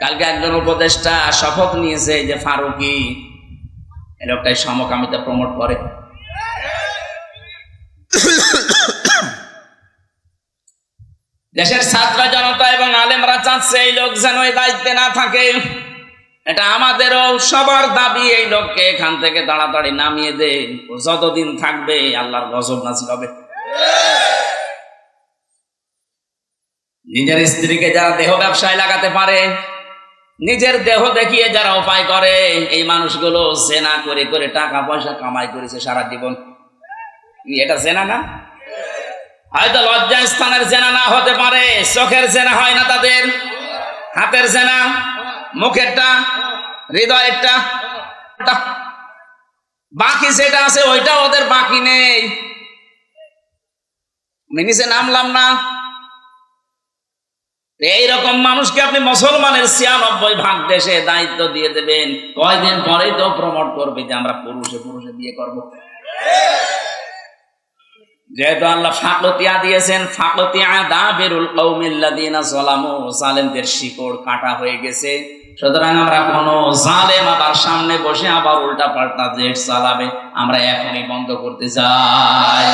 কালকে একজন উপদেষ্টা শপথ নিয়েছে যে ফারুকি এই লোকটাই সমকামিতা প্রমোট করে। দেশের ছাত্র জনতা এবং আলেমরা চাচ্ছে এই লোক যেন এই দায়িত্বে না থাকে। এটা আমাদেরও সবার দাবি, এই লোককে এখান থেকে তাড়াতাড়ি নামিয়ে দে। যতদিন থাকবে আল্লাহর গজব নাযিল হবে। নিজের স্ত্রীকে যারা দেহ ব্যবসায় লাগাতে পারে, নিজের দেহ দেখিয়ে যারা উপায় করে, এই মানুষগুলো জেনা করে করে টাকা পয়সা কামাই করেছে সারা জীবন। এটা জেনা না? হয়তো লজ্জা স্থানের জেনা না হতে পারে, চোখের জেনা হয় না তাদের, হাতের জেনা, মুখেরটা, হৃদয়েরটা, বাকি যেটা আছে ওইটা ওদের বাকি নেই। মিনিসে নামলাম না। এইরকম মানুষকে আপনি মুসলমানের ৯৬% দেশে দায়িত্ব দিয়ে দেবেন, কয়দিন পরেই তো প্রমোট করবে যে আমরা পুরুষে পুরুষে বিয়ে করব। যেহেতু আল্লাহ ফাকতিয়া দিয়েছেন, ফাকতিয়া দাবিরুল কওমিল্লাযিনা যালামু, জালেমদের শিকড় কাটা হয়ে গেছে। সুতরাং আমরা কোন জালেম আবার সামনে বসে আবার উল্টা পাল্টা জেট চালাবে আমরা এখনই বন্ধ করতে চাই।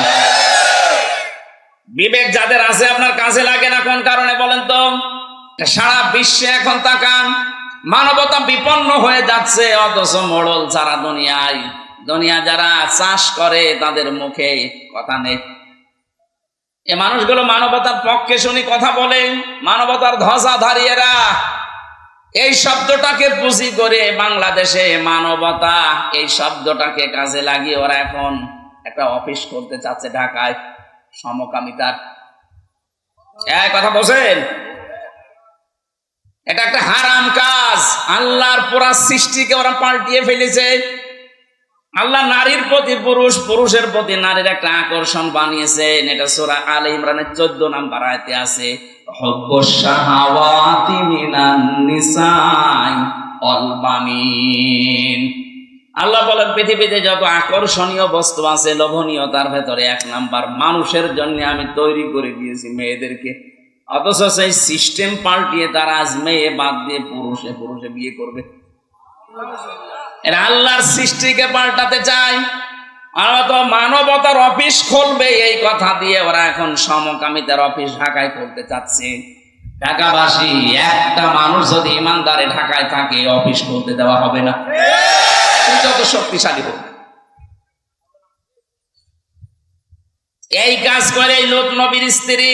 বিবেক যাদের আছে আপনার কাজে লাগে না কোন কারণে বলেন তো? সারা বিশ্বে এখন তাকান, মানবতা বিপন্ন হয়ে যাচ্ছে, অথচ মোড়ল যারা দুনিয়া যারা চাষ করে তাদের মুখে কথা নেই। এ মানুষগুলো মানবতার পক্ষে শুনি কথা বলে, মানবতার ধ্বজাধারীরা এই শব্দটাকে পুঁজি করে বাংলাদেশে মানবতা এই শব্দটাকে কাজে লাগিয়ে ওরা এখন একটা অফিস করতে চাচ্ছে ঢাকায় সমকামিতার। কথা বলছেন? এটা একটা হারাম কাজ। আল্লাহর পুরা সৃষ্টিকে ওরা পাল্টিয়ে ফেলেছে। আল্লাহ নারীর প্রতি পুরুষ, পুরুষের প্রতি নারীর একটা আকর্ষণ বানিয়েছেন। এটা সূরা আলে ইমরানের 14 নম্বর আয়াতে আছে, হুব্বুশ শাহাওয়াতি মিনান নিসাই ওয়াল বানিন। আল্লাহ বলেন পৃথিবীতে যত আকর্ষণীয় বস্তু আছে, লোভনীয়তার ভেতরে 1 নাম্বার মানুষের জন্য আমি তৈরি করে দিয়েছি মেয়েদেরকে। অথচ সেই সিস্টেম পাল্টিয়ে তারা আজ মেয়ে বাদ দিয়ে পুরুষে পুরুষে বিয়ে করবে। এরা আল্লাহর সৃষ্টিকে পাল্টাতে চায়। আর তো মানবতার অফিস খুলবে এই কথা দিয়ে ওরা এখন সমকামিতার অফিস ঢাকায় খুলতে চাচ্ছে। ঢাকাবাসী একটা মানুষ যদি ইমানদারে ঢাকায় থাকে, অফিস খুলতে দেওয়া হবে না, যত শক্তিশালী হোক। এই কাজ করে লূত নবীর স্ত্রী,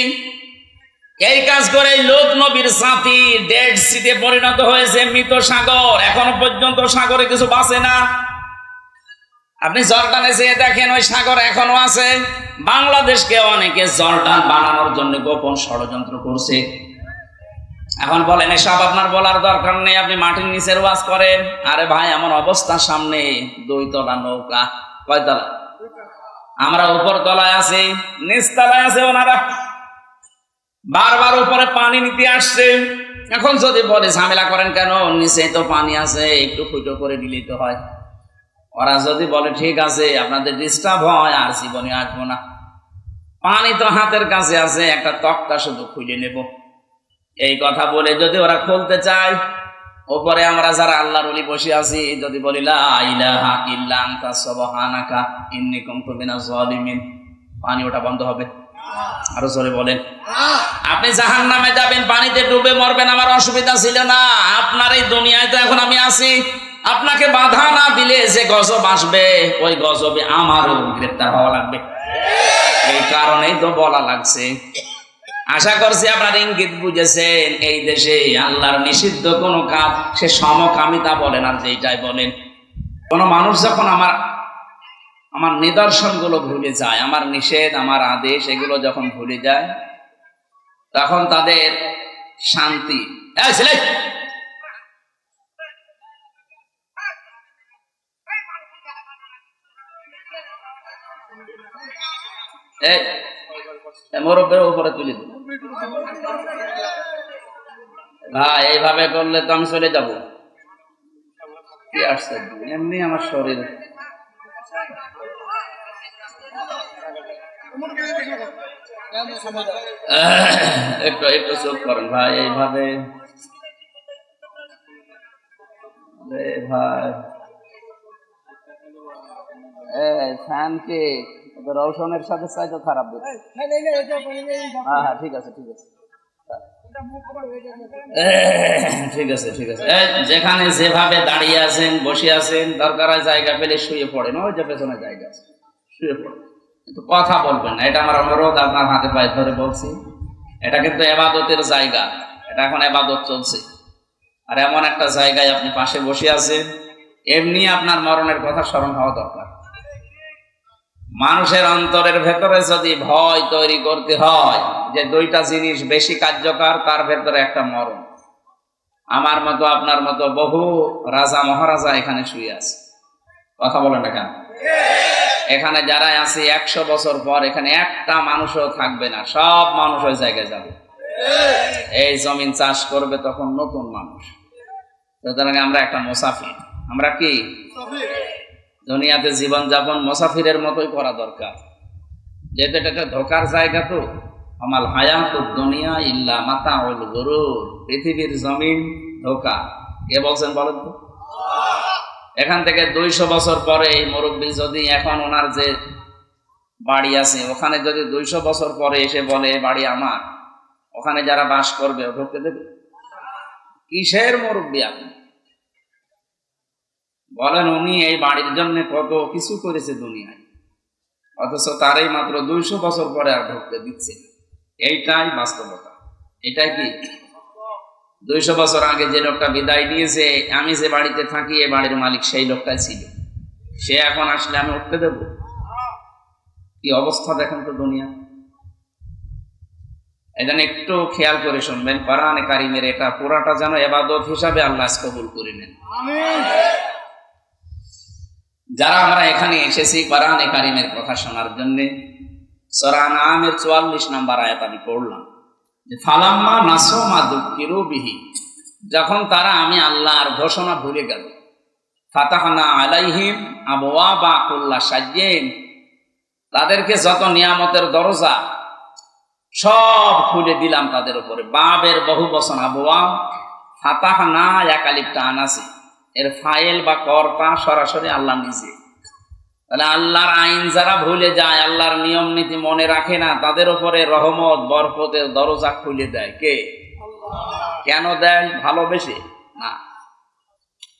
এই কাজ করে লূত নবীর জাতি ডেড সিতে পরিণত হয়েছে, মৃত সাগর। এখনো পর্যন্ত সাগরে কিছু বাঁচে না। আপনি জর্ডানে যেয়ে দেখেন, ওই সাগর এখনো আছে। বাংলাদেশকে অনেকে জর্ডান বানানোর জন্য গোপন ষড়যন্ত্র করছে। এখন বলেন এসব আপনার বলার দরকার নেই, আপনি মাটির নিচের ওয়াজ করেন। আরে ভাই, আমার অবস্থা সামনে 2 তলা নৌকা। কয় তলা? আমরা উপর তলায় আছি, নিচ তলায় আছে ওনারা। বারবার উপরে পানি নিতে আসছে। এখন যদি বলে ঝামেলা করেন কেন, নিচে তো পানি আছে, একটু ফুটো করে দিলেই তো হয়। ওরা যদি বলে ঠিক আছে, আপনাদের ডিস্টার্ব হয়, আর জীবনে আসবো না। পানি তো হাতের কাছে আছে, একটা তক্তা শুধু খুলে নেব। এই কথা বলে যদি ওরা খুলতে চায়, ওপরে আমরা যারা আল্লাহর ওলি বসে আছি যদি বলি লা ইলাহা ইল্লা আনতা সুবহানাকা ইন্নী কুনতু মিনাজ জালিমিন, পানি ওটা বন্ধ হবে? আরো জোরে বলেন। আপনি জাহান্নামে যাবেন, পানিতে ডুবে মরবেন, আমার অসুবিধা ছিল না। আপনার এই দুনিয়ায় তো এখন আমি আছি। আপনাকে বাধা না দিলে যে গজব আসবে, ওই গজবে আমারও গ্রেফতার হওয়া লাগবে। এই কারণেই তো বলা লাগছে। আশা করছি আপনার ইঙ্গিত বুঝেছেন। এই দেশে আল্লাহর নিষিদ্ধ কোন কাজ, সে সমকামিতা বলেন আর যেটাই বলেন, কোন মানুষ যখন আমার নিদর্শনগুলো ভুলে যায়, আমার নিষেধ, আমার আদেশ, এগুলো যখন ভুলে যায়, তখন তাদের শান্তি। মোরব্বের উপরে তুলে দিল ভাই, এইভাবে করলে তো আমি চলে যাব। কি আসছে এমনি আমার শরীর। একটু চুপ করেন ভাই, এইভাবে ভাই ফ্যান কে রৌশনের সাথে চাইতো খারাপ। হ্যাঁ ঠিক আছে ঠিক আছে ঠিক আছে ঠিক আছে। যেখানে যেভাবে দাঁড়িয়ে আছেন বসে আছেন, দরকার হয় জায়গা পেলে শুয়ে পড়েন, ওই যে পেছনে জায়গা আছে শুয়ে পড়েন, কিন্তু কথা বলবেন না। এটা আমার অনুরোধ, আপনার হাতে পায়ে ধরে বলছি। এটা কিন্তু এবাদতের জায়গা, এটা এখন এবাদত চলছে। আর এমন একটা জায়গায় আপনি পাশে বসে আছেন, এমনি আপনার মরণের কথা স্মরণ হওয়া দরকার। মানুষের অন্তরের ভেতরে যদি ভয় তৈরি করতে হয় যে দুইটা জিনিস বেশি কার্যকর, তার ভেতরে একটা মরণ। আমার মতো আপনার মতো বহু রাজা মহারাজা এখানে শুয়ে আছে, কথা বলেন না কেন? এখানে যারা আছে 100 বছর পর এখানে একটা মানুষও থাকবে না, সব মানুষ ওই জায়গায় যাবে। এই জমিন চাষ করবে তখন নতুন মানুষ। সুতরাং আমরা একটা মুসাফির। আমরা কি দুনিয়াতে জীবনযাপন মুসাফিরের মতোই করা দরকার, যেহেতু এটা একটা ধোকার জায়গা। তো আমাল হায়াতুদ দুনিয়া ইল্লা মাতাউল গুরুর, পৃথিবীর জমিন ধোকা। কে বলছেন বলেন তো? এখান থেকে 200 বছর পরে এই মুরব্বী যদি এখন ওনার যে বাড়ি আছে ওখানে যদি 200 বছর পরে এসে বলে বাড়ি আমার, ওখানে যারা বাস করবে ঢুকতে দেবে? কিসের মুরব্বী আপনি? বলেন উনি এই বাড়ির জন্য কত কিছু করেছে দুনিয়ায়, অথচ তারই মাত্র 200 বছর পরে আর ঢুকতে দিচ্ছে। এইটাই বাস্তবতা। এটাই কি 200 বছর আগে যে লোকটা বিদায় নিয়েছে, আমি যে বাড়িতে থাকি এই বাড়ির মালিক সেই লোকটাই ছিল, সে এখন আসলে আমি উঠতে দেব? কি অবস্থা দেখেন তো দুনিয়া। এজন্য একটু খেয়াল করে শুনবেন, কোরআনে কারিমের এটা পুরাটা যেন ইবাদত হিসাবে আল্লাহ কবুল করে নেন। যারা আমরা এখানে এসেছি কোরআনে কারিমের কথা শোনার জন্য, সূরা আনআমের 44 নম্বর আয়াত আমি পড়লাম যে ফালাম্মা নাসু মা যুকিরু বিহি, যখন তারা আমি আল্লাহর ঘোষণা ভুলে গেল, ফাতাহনা আলাইহিম আবওয়াবা কুল্লা শাইইন, তাদেরকে যত নিয়ামতের দরজা সব খুলে দিলাম তাদের উপরে। বাবের বহু বচন আবওয়াব, ফাতাহনা একালিফটা আনাসি, এর ফাইল বা কর্তা সরাসরি আল্লাহ নিজে। তাহলে আল্লাহর আইন যারা ভুলে যায়, আল্লাহর নিয়ম নীতি মনে রাখে না, তাদের উপরে রহমত বরকতের দরজা খুলে দেয় কে? কেন দেয়? ভালোবেসে না।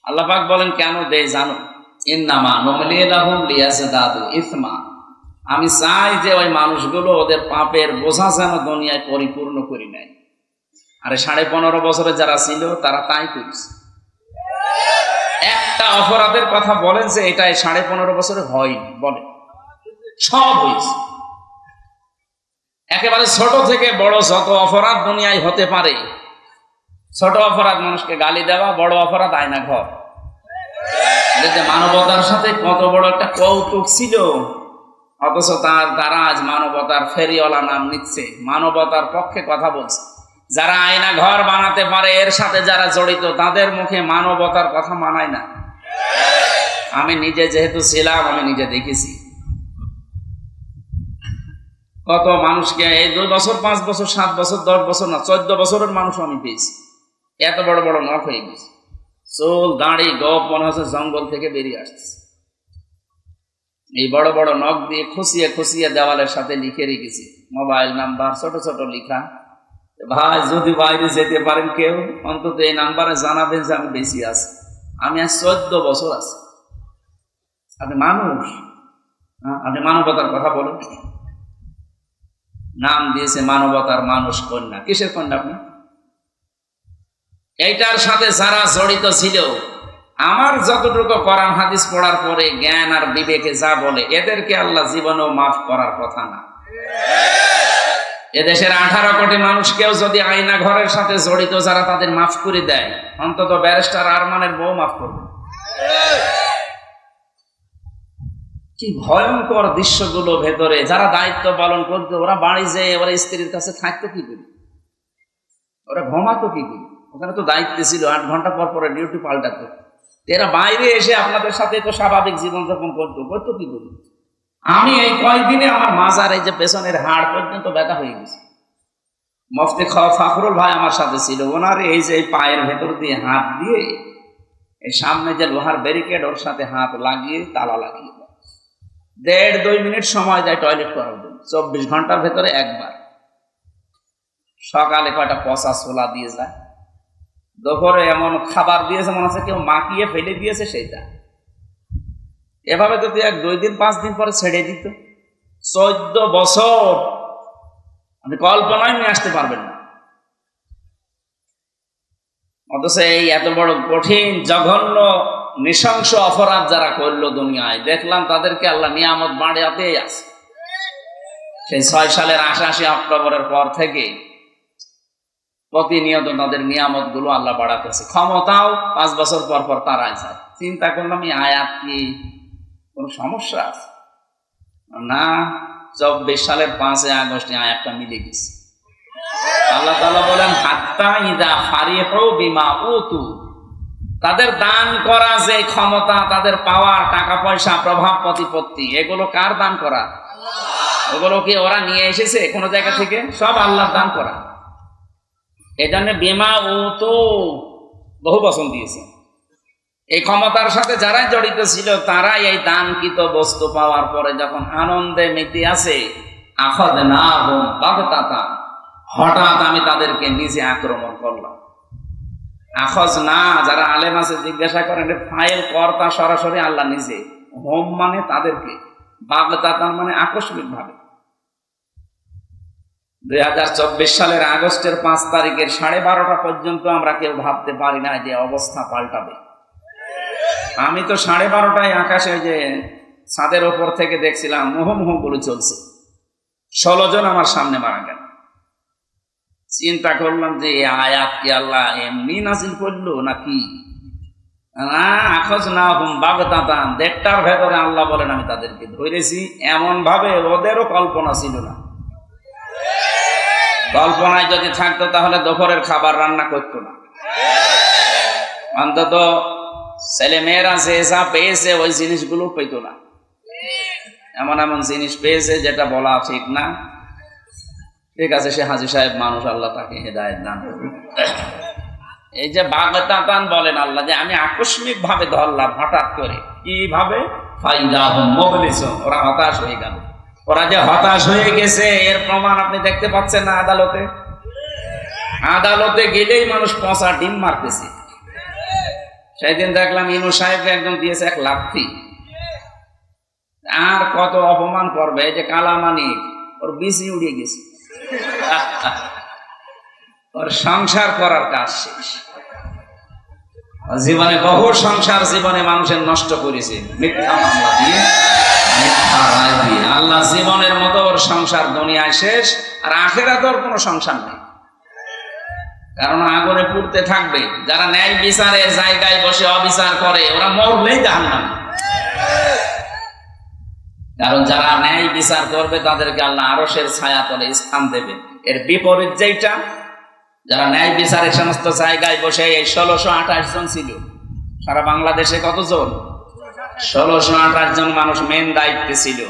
আল্লাহ পাক বলেন কেন দেয় জানো? ইন্নামা নুমলি লাহুম লিয়াজদাদু ইসমা, আমি চাই যে ওই মানুষগুলো ওদের পাপের বোঝা যেন দুনিয়ায় পরিপূর্ণ করি নাই। আরে 15.5 বছরে যারা ছিল তারা তাই করছে। একটা অপরাধের কথা বলেন যে এটা 15.5 বছরে হয়নি, বলেন সব হয়েছে। একেবারে ছোট থেকে বড় যত অপরাধ দুনিয়ায় হতে পারে, ছোট অপরাধ মানুষকে গালি দেওয়া, বড় অপরাধ আয়না ঘর। মানবতার সাথে কত বড় একটা কৌতুক ছিল, অথচ তারা আজ মানবতার ফেরিওয়ালা নাম নিচ্ছে, মানবতার পক্ষে কথা বলছে। যারা আয়না ঘর বানাতে পারে এর সাথে যারা জড়িত, তাদের মুখে মানবতার কথা মানায় না। আমি নিজে যেহেতু ছিলাম, আমি নিজে দেখেছি কত মানুষকে এই 2 বছর 5 বছর 7 বছর 10 বছর না 14 বছরের মানুষ আমি পেয়েছি, এত বড় বড় নখ হয়ে গেছে, চুল দাড়ি গপ মনে হচ্ছে জঙ্গল থেকে বেরিয়ে আসছে। এই বড় বড় নখ দিয়ে খুশিয়ে খুশিয়ে দেওয়ালের সাথে লিখে রেখেছি মোবাইল নাম্বার, ছোট ছোট লিখা। ভাই যদি বাইরে যেতে পারেন কেউ, অন্তত এই নাম্বারে জানাবেন যে আমি বেশি আছি। আমি আজ 14 বছর আছি। আপনি মানুষ, আপনি মানবতার কথা বলেন। নাম দিয়েছে মানবতার মানুষ কন্যা। কিসের কন্যা আপনি? এইটার সাথে যারা জড়িত ছিল, আমার যতটুকু কোরআন হাদিস পড়ার পরে জ্ঞান আর বিবেকে যা বলে, এদেরকে আল্লাহ জীবনেও মাফ করার কথা না। এদেশের 18 কোটি মানুষকেও যদি আয়না ঘরের সাথে জড়িত যারা তাদের মাফ করে দেয়, অন্তত ব্যারিস্টার আরমানের বউ মাফ করবে। কি ভয়ঙ্কর দৃশ্যগুলো ভেতরে। যারা দায়িত্ব পালন করতো ওরা বাড়ি যেয়ে ওরা স্ত্রীর কাছে থাকতো কি করে? ওরা ঘুমাতো কি করে? ওখানে তো দায়িত্ব ছিল, 8 ঘন্টা পর পরে ডিউটি পাল্টাতো। এরা বাইরে এসে আপনাদের সাথে তো স্বাভাবিক জীবনযাপন করতো কি করে? আমি এই কয়েকদিনে আমার মাজার এই যে পেছনের হাড় পর্যন্ত ব্যথা হয়ে গেছে। মুফতি ফখরুল ভাই আমার সাথে ছিল, ওনার এই যে পায়ের ভেতর দিয়ে হাত দিয়ে এই সামনে যে লোহার ব্যারিকেড ওর সাথে হাত লাগিয়ে তালা লাগিয়ে দেয়। 1.5-2 মিনিট সময় দেয় টয়লেট করার জন্য, 24 ঘন্টার ভেতরে একবার। সকালে কয়টা পচা ছোলা দিয়ে যায়, দুপুরে এমন খাবার দিয়েছে মনে হচ্ছে কেউ মাখিয়ে ফেলে দিয়েছে সেইটা। এভাবে যদি 1-2 দিন 5 দিন পরে ছেড়ে দিত, 14 বছর আপনি কল্পনায় নিয়ে আসতে পারবেন না। অথচ এই এত বড় কঠিন জঘন্য নৃশংস অপরাধ যারা করলো দুনিয়ায়, দেখলাম তাদেরকে আল্লাহ নিয়ামত বাড়াতেই আছে। সেই 6 সালের 88 অক্টোবরের পর থেকে প্রতিনিয়ত তাদের নিয়ামত গুলো আল্লাহ বাড়াতেছে। ক্ষমতাও 5 বছর পর পর তারাই যায়। চিন্তা করলাম এই আয়াত কি কোন সমস্যা আছে না? 24 সালের 5 আগস্টে আয়াতটা মিলে গেছে। আল্লাহ তাআলা বলেন হাত্তা ইযা ফারিহু বিমা উতু, তাদের দান করা যে ক্ষমতা, তাদের পাওয়ার, টাকা পয়সা, প্রভাব প্রতিপত্তি, এগুলো কার দান করা? ওগুলো কি ওরা নিয়ে এসেছে কোন জায়গা থেকে? সব আল্লাহর দান করা। এজন্য বিমা উতু বহু বচন দিয়েছে। এই ক্ষমতার সাথে যারাই জড়িত ছিল তারাই এই দানকৃত বস্তু পাওয়ার পরে যখন আনন্দে মেতে আছে, আখাযনাহুম বাগতাতান, হঠাৎ আমি তাদেরকে নিজে আক্রমণ করলাম। আখাযনা, যারা আলেম আছে জিজ্ঞাসা করেন ফাইল কর্তা সরাসরি আল্লাহ নিজে, হোম মানে তাদেরকে, বাগতাতান মানে আকস্মিক ভাবে। 2024 সালের আগস্টের 5 তারিখের 12:30 পর্যন্ত আমরা কেউ ভাবতে পারি না যে অবস্থা পাল্টাবে। আমি তো 12:30টায় আকাশে যে ছাদের ওপর থেকে দেখছিলাম মুহুর্মুহু গুলো চলছে, 16 জন আমার সামনে মারা গেল। চিন্তা করলাম যে এই আয়াত কি আল্লাহ এমনি নাজিল করলো নাকি? না, আখাযনাহুম বাগতাতান, 1:30টার ভেতরে আল্লাহ বলেন আমি তাদেরকে ধরেছি এমন ভাবে ওদেরও কল্পনা ছিল না। কল্পনায় যদি থাকতো তাহলে দুপুরের খাবার রান্না করতো না। অন্তত ছেলে মেয়েরা যে যা পেয়েছে ওই জিনিসগুলো পেতো না। এমন এমন জিনিস পেয়েছে যেটা বলা ঠিক না। ঠিক আছে, সে হাজী সাহেব মানুষ, আল্লাহ তাকে হেদায়েত দান করুন। এই যে বাগতাতান বলেন আল্লাহ, যে আমি আকস্মিক ভাবে ধরলাম, হঠাৎ করে। কিভাবে? ফাইদাহুম মুবলিসুন, ওরা হতাশ হয়ে গেল। ওরা যে হতাশ হয়ে গেছে এর প্রমাণ আপনি দেখতে পাচ্ছেন না আদালতে। আদালতে গেলেই মানুষ পচা ডিম মারতেছে। সেদিন দেখলাম ইনু সাহেবকে একদম দিয়েছে 1 লাথি। আর কত অপমান করবে? এই যে কালামানিক, ওর বিসি উড়িয়ে গেছে, ওর সংসার করার কাজ শেষ। জীবনে বহু সংসার জীবনে মানুষের নষ্ট করেছে মিথ্যা মামলা দিয়ে, মিথ্যা রায় দিয়ে। আল্লাহ জীবনের মতো ওর সংসার দুনিয়ায় শেষ, আর আখিরাতে ওর কোনো সংসার নেই, কারণ আগুনে পুড়তে থাকবে। যারা ন্যায় বিচারের জায়গায় বসে অবিচার করে ওরা মরলেই জাহান্নামে। কারণ যারা ন্যায় বিচার করবে তাদেরকে আল্লাহ আরশের ছায়া তলে স্থান দেবে। এর বিপরীত যেটা, যারা ন্যায় বিচারের সমস্ত জায়গায় বসে, এই 1628 জন ছিল সারা বাংলাদেশে। কতজন? 1628 জন মানুষ মেন দায়িত্বে ছিল।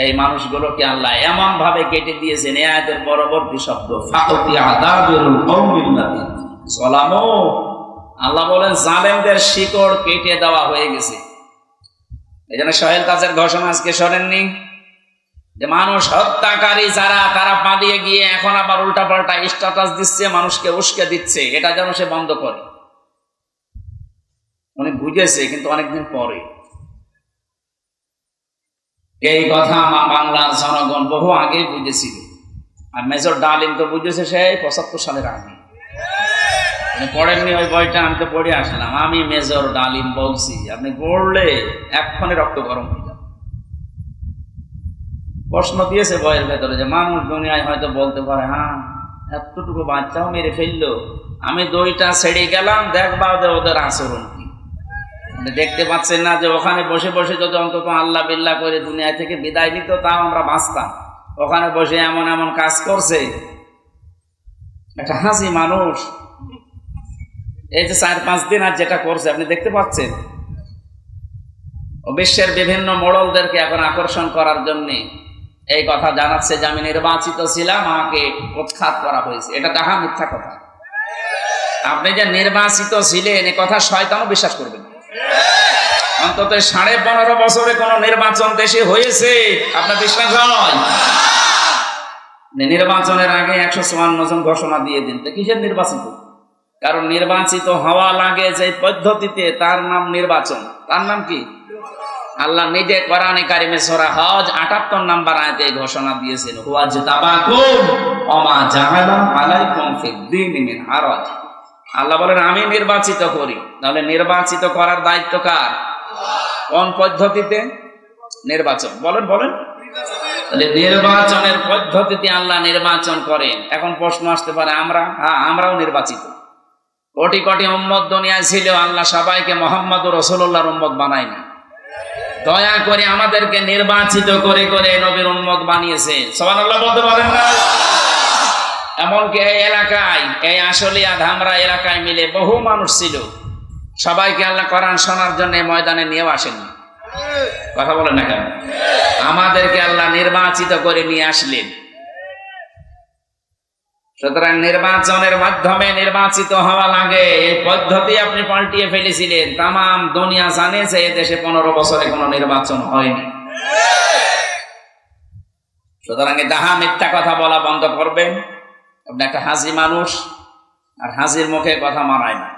এই মানুষগুলোকে আল্লাহ এমন ভাবে কেটে দিয়েছেন, এই আয়াতের পরবর্তী শব্দ ফাকতি আদাবিরুল কওমিল্লাযিনা যালামু, আল্লাহ বলেন জালেমদের শিকড় কেটে দেওয়া হয়ে গেছে। এই জন্য সোহেল তাজের ঘোষণা আজকে শোনেননি যে মানুষ হত্যাকারী যারা, তারা পালিয়ে গিয়ে এখন আবার উল্টাপাল্টা স্ট্যাটাস দিচ্ছে, মানুষকে উস্কে দিচ্ছে। এটা যেন সে বন্ধ করে। উনি বুঝেছে, কিন্তু অনেকদিন পরে। এই কথা বাংলার জনগণ বহু আগে বুঝেছিল। আর মেজর ডালিম তো বুঝেছে সেই 75 সালের আগে। পড়েননি ওই বইটা? আমি তো পড়ে আসলাম। আমি মেজর ডালিম বলছি, আপনি পড়লে এক্ষণে রক্ত গরম হয়ে যাবে। প্রশ্ন দিয়েছে বইয়ের ভেতরে যে মানুষ দুনিয়ায় হয়তো বলতে পারে, হ্যাঁ এতটুকু বাচ্চাও মেরে ফেললো, আমি 2টা ছেড়ে গেলাম, দেখবা ওদের আচরণ কি। দেখতে পাচ্ছেন না যে ওখানে বসে বসে যদি অন্তত আল্লাহ বিল্লাহ করে দুনিয়া থেকে বিদায় নিত, তাও আমরা বাঁচতাম। ওখানে বসে এমন এমন কাজ করছে, একটা হাসি মানুষ। এই যে 4-5 দিন আর যেটা করছে আপনি দেখতে পাচ্ছেন। ও বিশ্বের বিভিন্ন মোড়লদেরকে এখন আকর্ষণ করার জন্য এই কথা জানাচ্ছে যে আমি নির্বাচিত ছিলাম, আমাকে উৎখাত করা হয়েছে। এটা ডাহা মিথ্যা কথা। আপনি যে নির্বাচিত ছিলেন এ কথা শয়তানও বিশ্বাস করবেন। অন্তত 15.5 বছরে কোন নির্বাচন দেশে হয়েছে আপনার বিশ্বাস হয়? নির্বাচনের আগে 154 জন ঘোষণা দিয়ে দিন, তো কিসের নির্বাচিত? কারণ নির্বাচিত হওয়া লাগে যে পদ্ধতিতে, তার নাম নির্বাচন। তার নাম কি? আল্লাহ নিজে কোরআনে কারিমে সূরা হজ 78 নম্বর আয়াতে ঘোষণা দিয়েছেন, ওয়াজতাবাকুম ওমা জাআলা আলাইকুম ফিদ-দীনি মিন হারাজ। আল্লাহ বলেন আমি নির্বাচিত করি। তাহলে নির্বাচিত করার দায়িত্ব কার? কোন পদ্ধতিতে নির্বাচন? বলেন বলেন। তাহলে নির্বাচনের পদ্ধতিতে আল্লাহ নির্বাচন করেন। এখন প্রশ্ন আসতে পারে, আমরাও নির্বাচিত। কোটি কোটি উম্মত দুনিয়ায় ছিল, আল্লাহ সবাইকে মুহাম্মদুর রাসূলুল্লাহর উম্মত বানায়নি। দয়া করে আমাদেরকে নির্বাচিত করে করে নবীর উম্মত বানিয়েছে। সুবহানাল্লাহ বলতে পারেন না? এমনকি এই এলাকায়, এই আশুলিয়া ধামরা এলাকায় মিলে বহু মানুষ ছিল, সবাইকে আল্লাহ কোরআন শোনার জন্য ময়দানে নিয়েও আসেননি। কথা বলেন না কেন? আমাদেরকে আল্লাহ নির্বাচিত করে নিয়ে আসলেন। সুতরাং নির্বাচনের মাধ্যমে নির্বাচিত হওয়া লাগে, এই পদ্ধতি আপনি পাল্টিয়ে ফেলেছিলেন। তাম দুনিয়া জানে যে দেশে 15 বছরে কোনো নির্বাচন হয়নি। সুতরাং ডাহা মিথ্যা কথা বলা বন্ধ করবেন। আপনি একটা হাজি মানুষ, আর হাজির মুখে কথা মানায় না।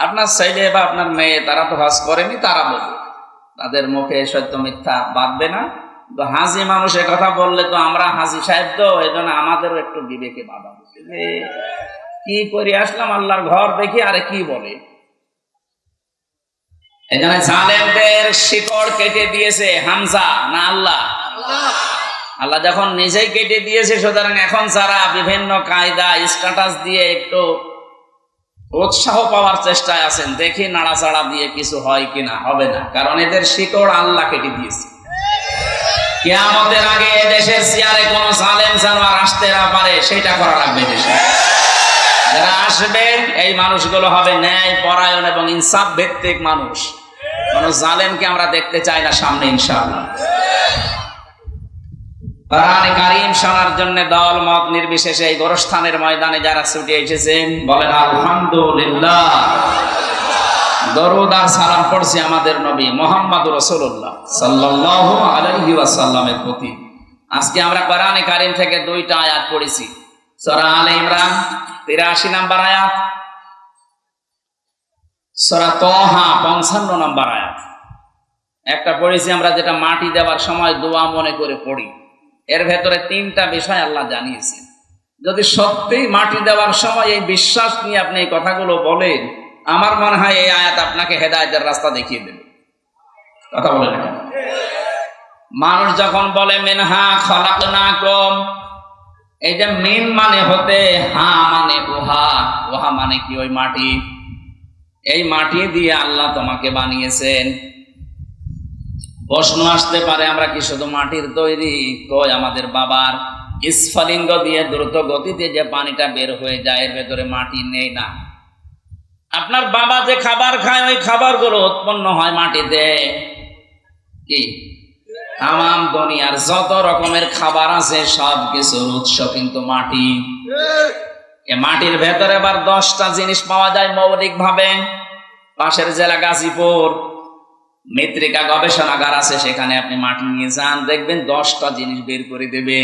আপনার ছেলে বা আপনার মেয়ে তারা তো হজ করেনি, তারা বলবে, তাদের মুখে সত্য মিথ্যা বাঁধবে না। তো হাজি মানুষের কথা বললে তো আমরা হাজি সাহেব, তো এই জন্য আমাদেরও একটু বিবেকে বাধা দিচ্ছে। কি করে আসলাম আল্লাহর ঘর দেখি, আরে কি বলে। এই জন্য জালেমদের শিকড় কেটে দিয়েছে হামজা না আল্লাহ? আল্লাহ যখন নিজেই কেটে দিয়েছে, সুতরাং এখন যারা বিভিন্ন কায়দা স্ট্যাটাস দিয়ে একটু উৎসাহ পাওয়ার চেষ্টায় আছেন, দেখি নাড়াচাড়া দিয়ে কিছু হয় কিনা। হবে না, কারণ এদের শিকড় আল্লাহ কেটে দিয়েছে। কিয়ামতের আগে দেশের চেয়ারে কোন জালেম জানোয়ার আসতে না পারে, সেটা করা লাগবে দেশে। যারা আসবে এই মানুষগুলো হবে ন্যায় পরায়ণ এবং ইনসাফ ভিত্তিক মানুষ। কোন জালেমকে আমরা দেখতে চাই না সামনে, ইনশাআল্লাহ। কোরআনে কারীম শোনার জন্য দল মত নির্বিশেষে এই গোরস্থানের ময়দানে যারা ছুটে এসেছেন, বলেন আলহামদুলিল্লাহ। দরুদ আর সালাম পড়ছি আমাদের নবী মুহাম্মদুর রাসূলুল্লাহ সাল্লাল্লাহু আলাইহি ওয়াসাল্লামের প্রতি। আজকে আমরা কোরআনে কারীম থেকে 2টা আয়াত পড়েছি। সূরা আলে ইমরান 83 নম্বর আয়াত, সূরা তাহা 55 নম্বর আয়াত। একটা পড়েছি আমরা, যেটা মাটি দেওয়ার সময় দোয়া মনে করে পড়ি। এর ভেতরে 3টা বিষয় আল্লাহ জানিয়েছেন। যদি সত্যি মাটি দেওয়ার সময় এই বিশ্বাস নিয়ে আপনি এই কথাগুলো বলেন, আমার মনে হয় এই আয়াত আপনাকে হেদায়েতের রাস্তা দেখিয়ে দেবে। কথা বলে না? মানুষ যখন বলে মিনহা খলাকনাকুম, এই যে মিন মানে হতে, হা মানে উহা, উহা মানে কি? ওই মাটি। এই মাটি দিয়ে আল্লাহ তোমাকে বানিয়েছেন। প্রশ্ন আসতে পারে, আমরা কি শুধু মাটির তৈরি? কই, আমাদের বাবার স্ফলিঙ্গ দিয়ে দ্রুত গতিতে যে পানিটা বের হয়ে যায়, এর ভেতরে মাটি নেই না। আপনার বাবা যে খাবার খায়, ওই খাবারগুলো উৎপন্ন হয় মাটিতে। কি? তামাম দুনিয়ার যত রকমের খাবার আছে সব কিছুর উৎস কিন্তু মাটি। এই মাটির ভেতরে আবার 10টা জিনিস পাওয়া যায় মৌলিক ভাবে। পাশের জেলা গাজীপুর মৃত্তিকা গবেষণাগার আছে, সেখানে আপনি মাটি নিয়ে যান, দেখবেন 10টা জিনিস বের করে দেবে।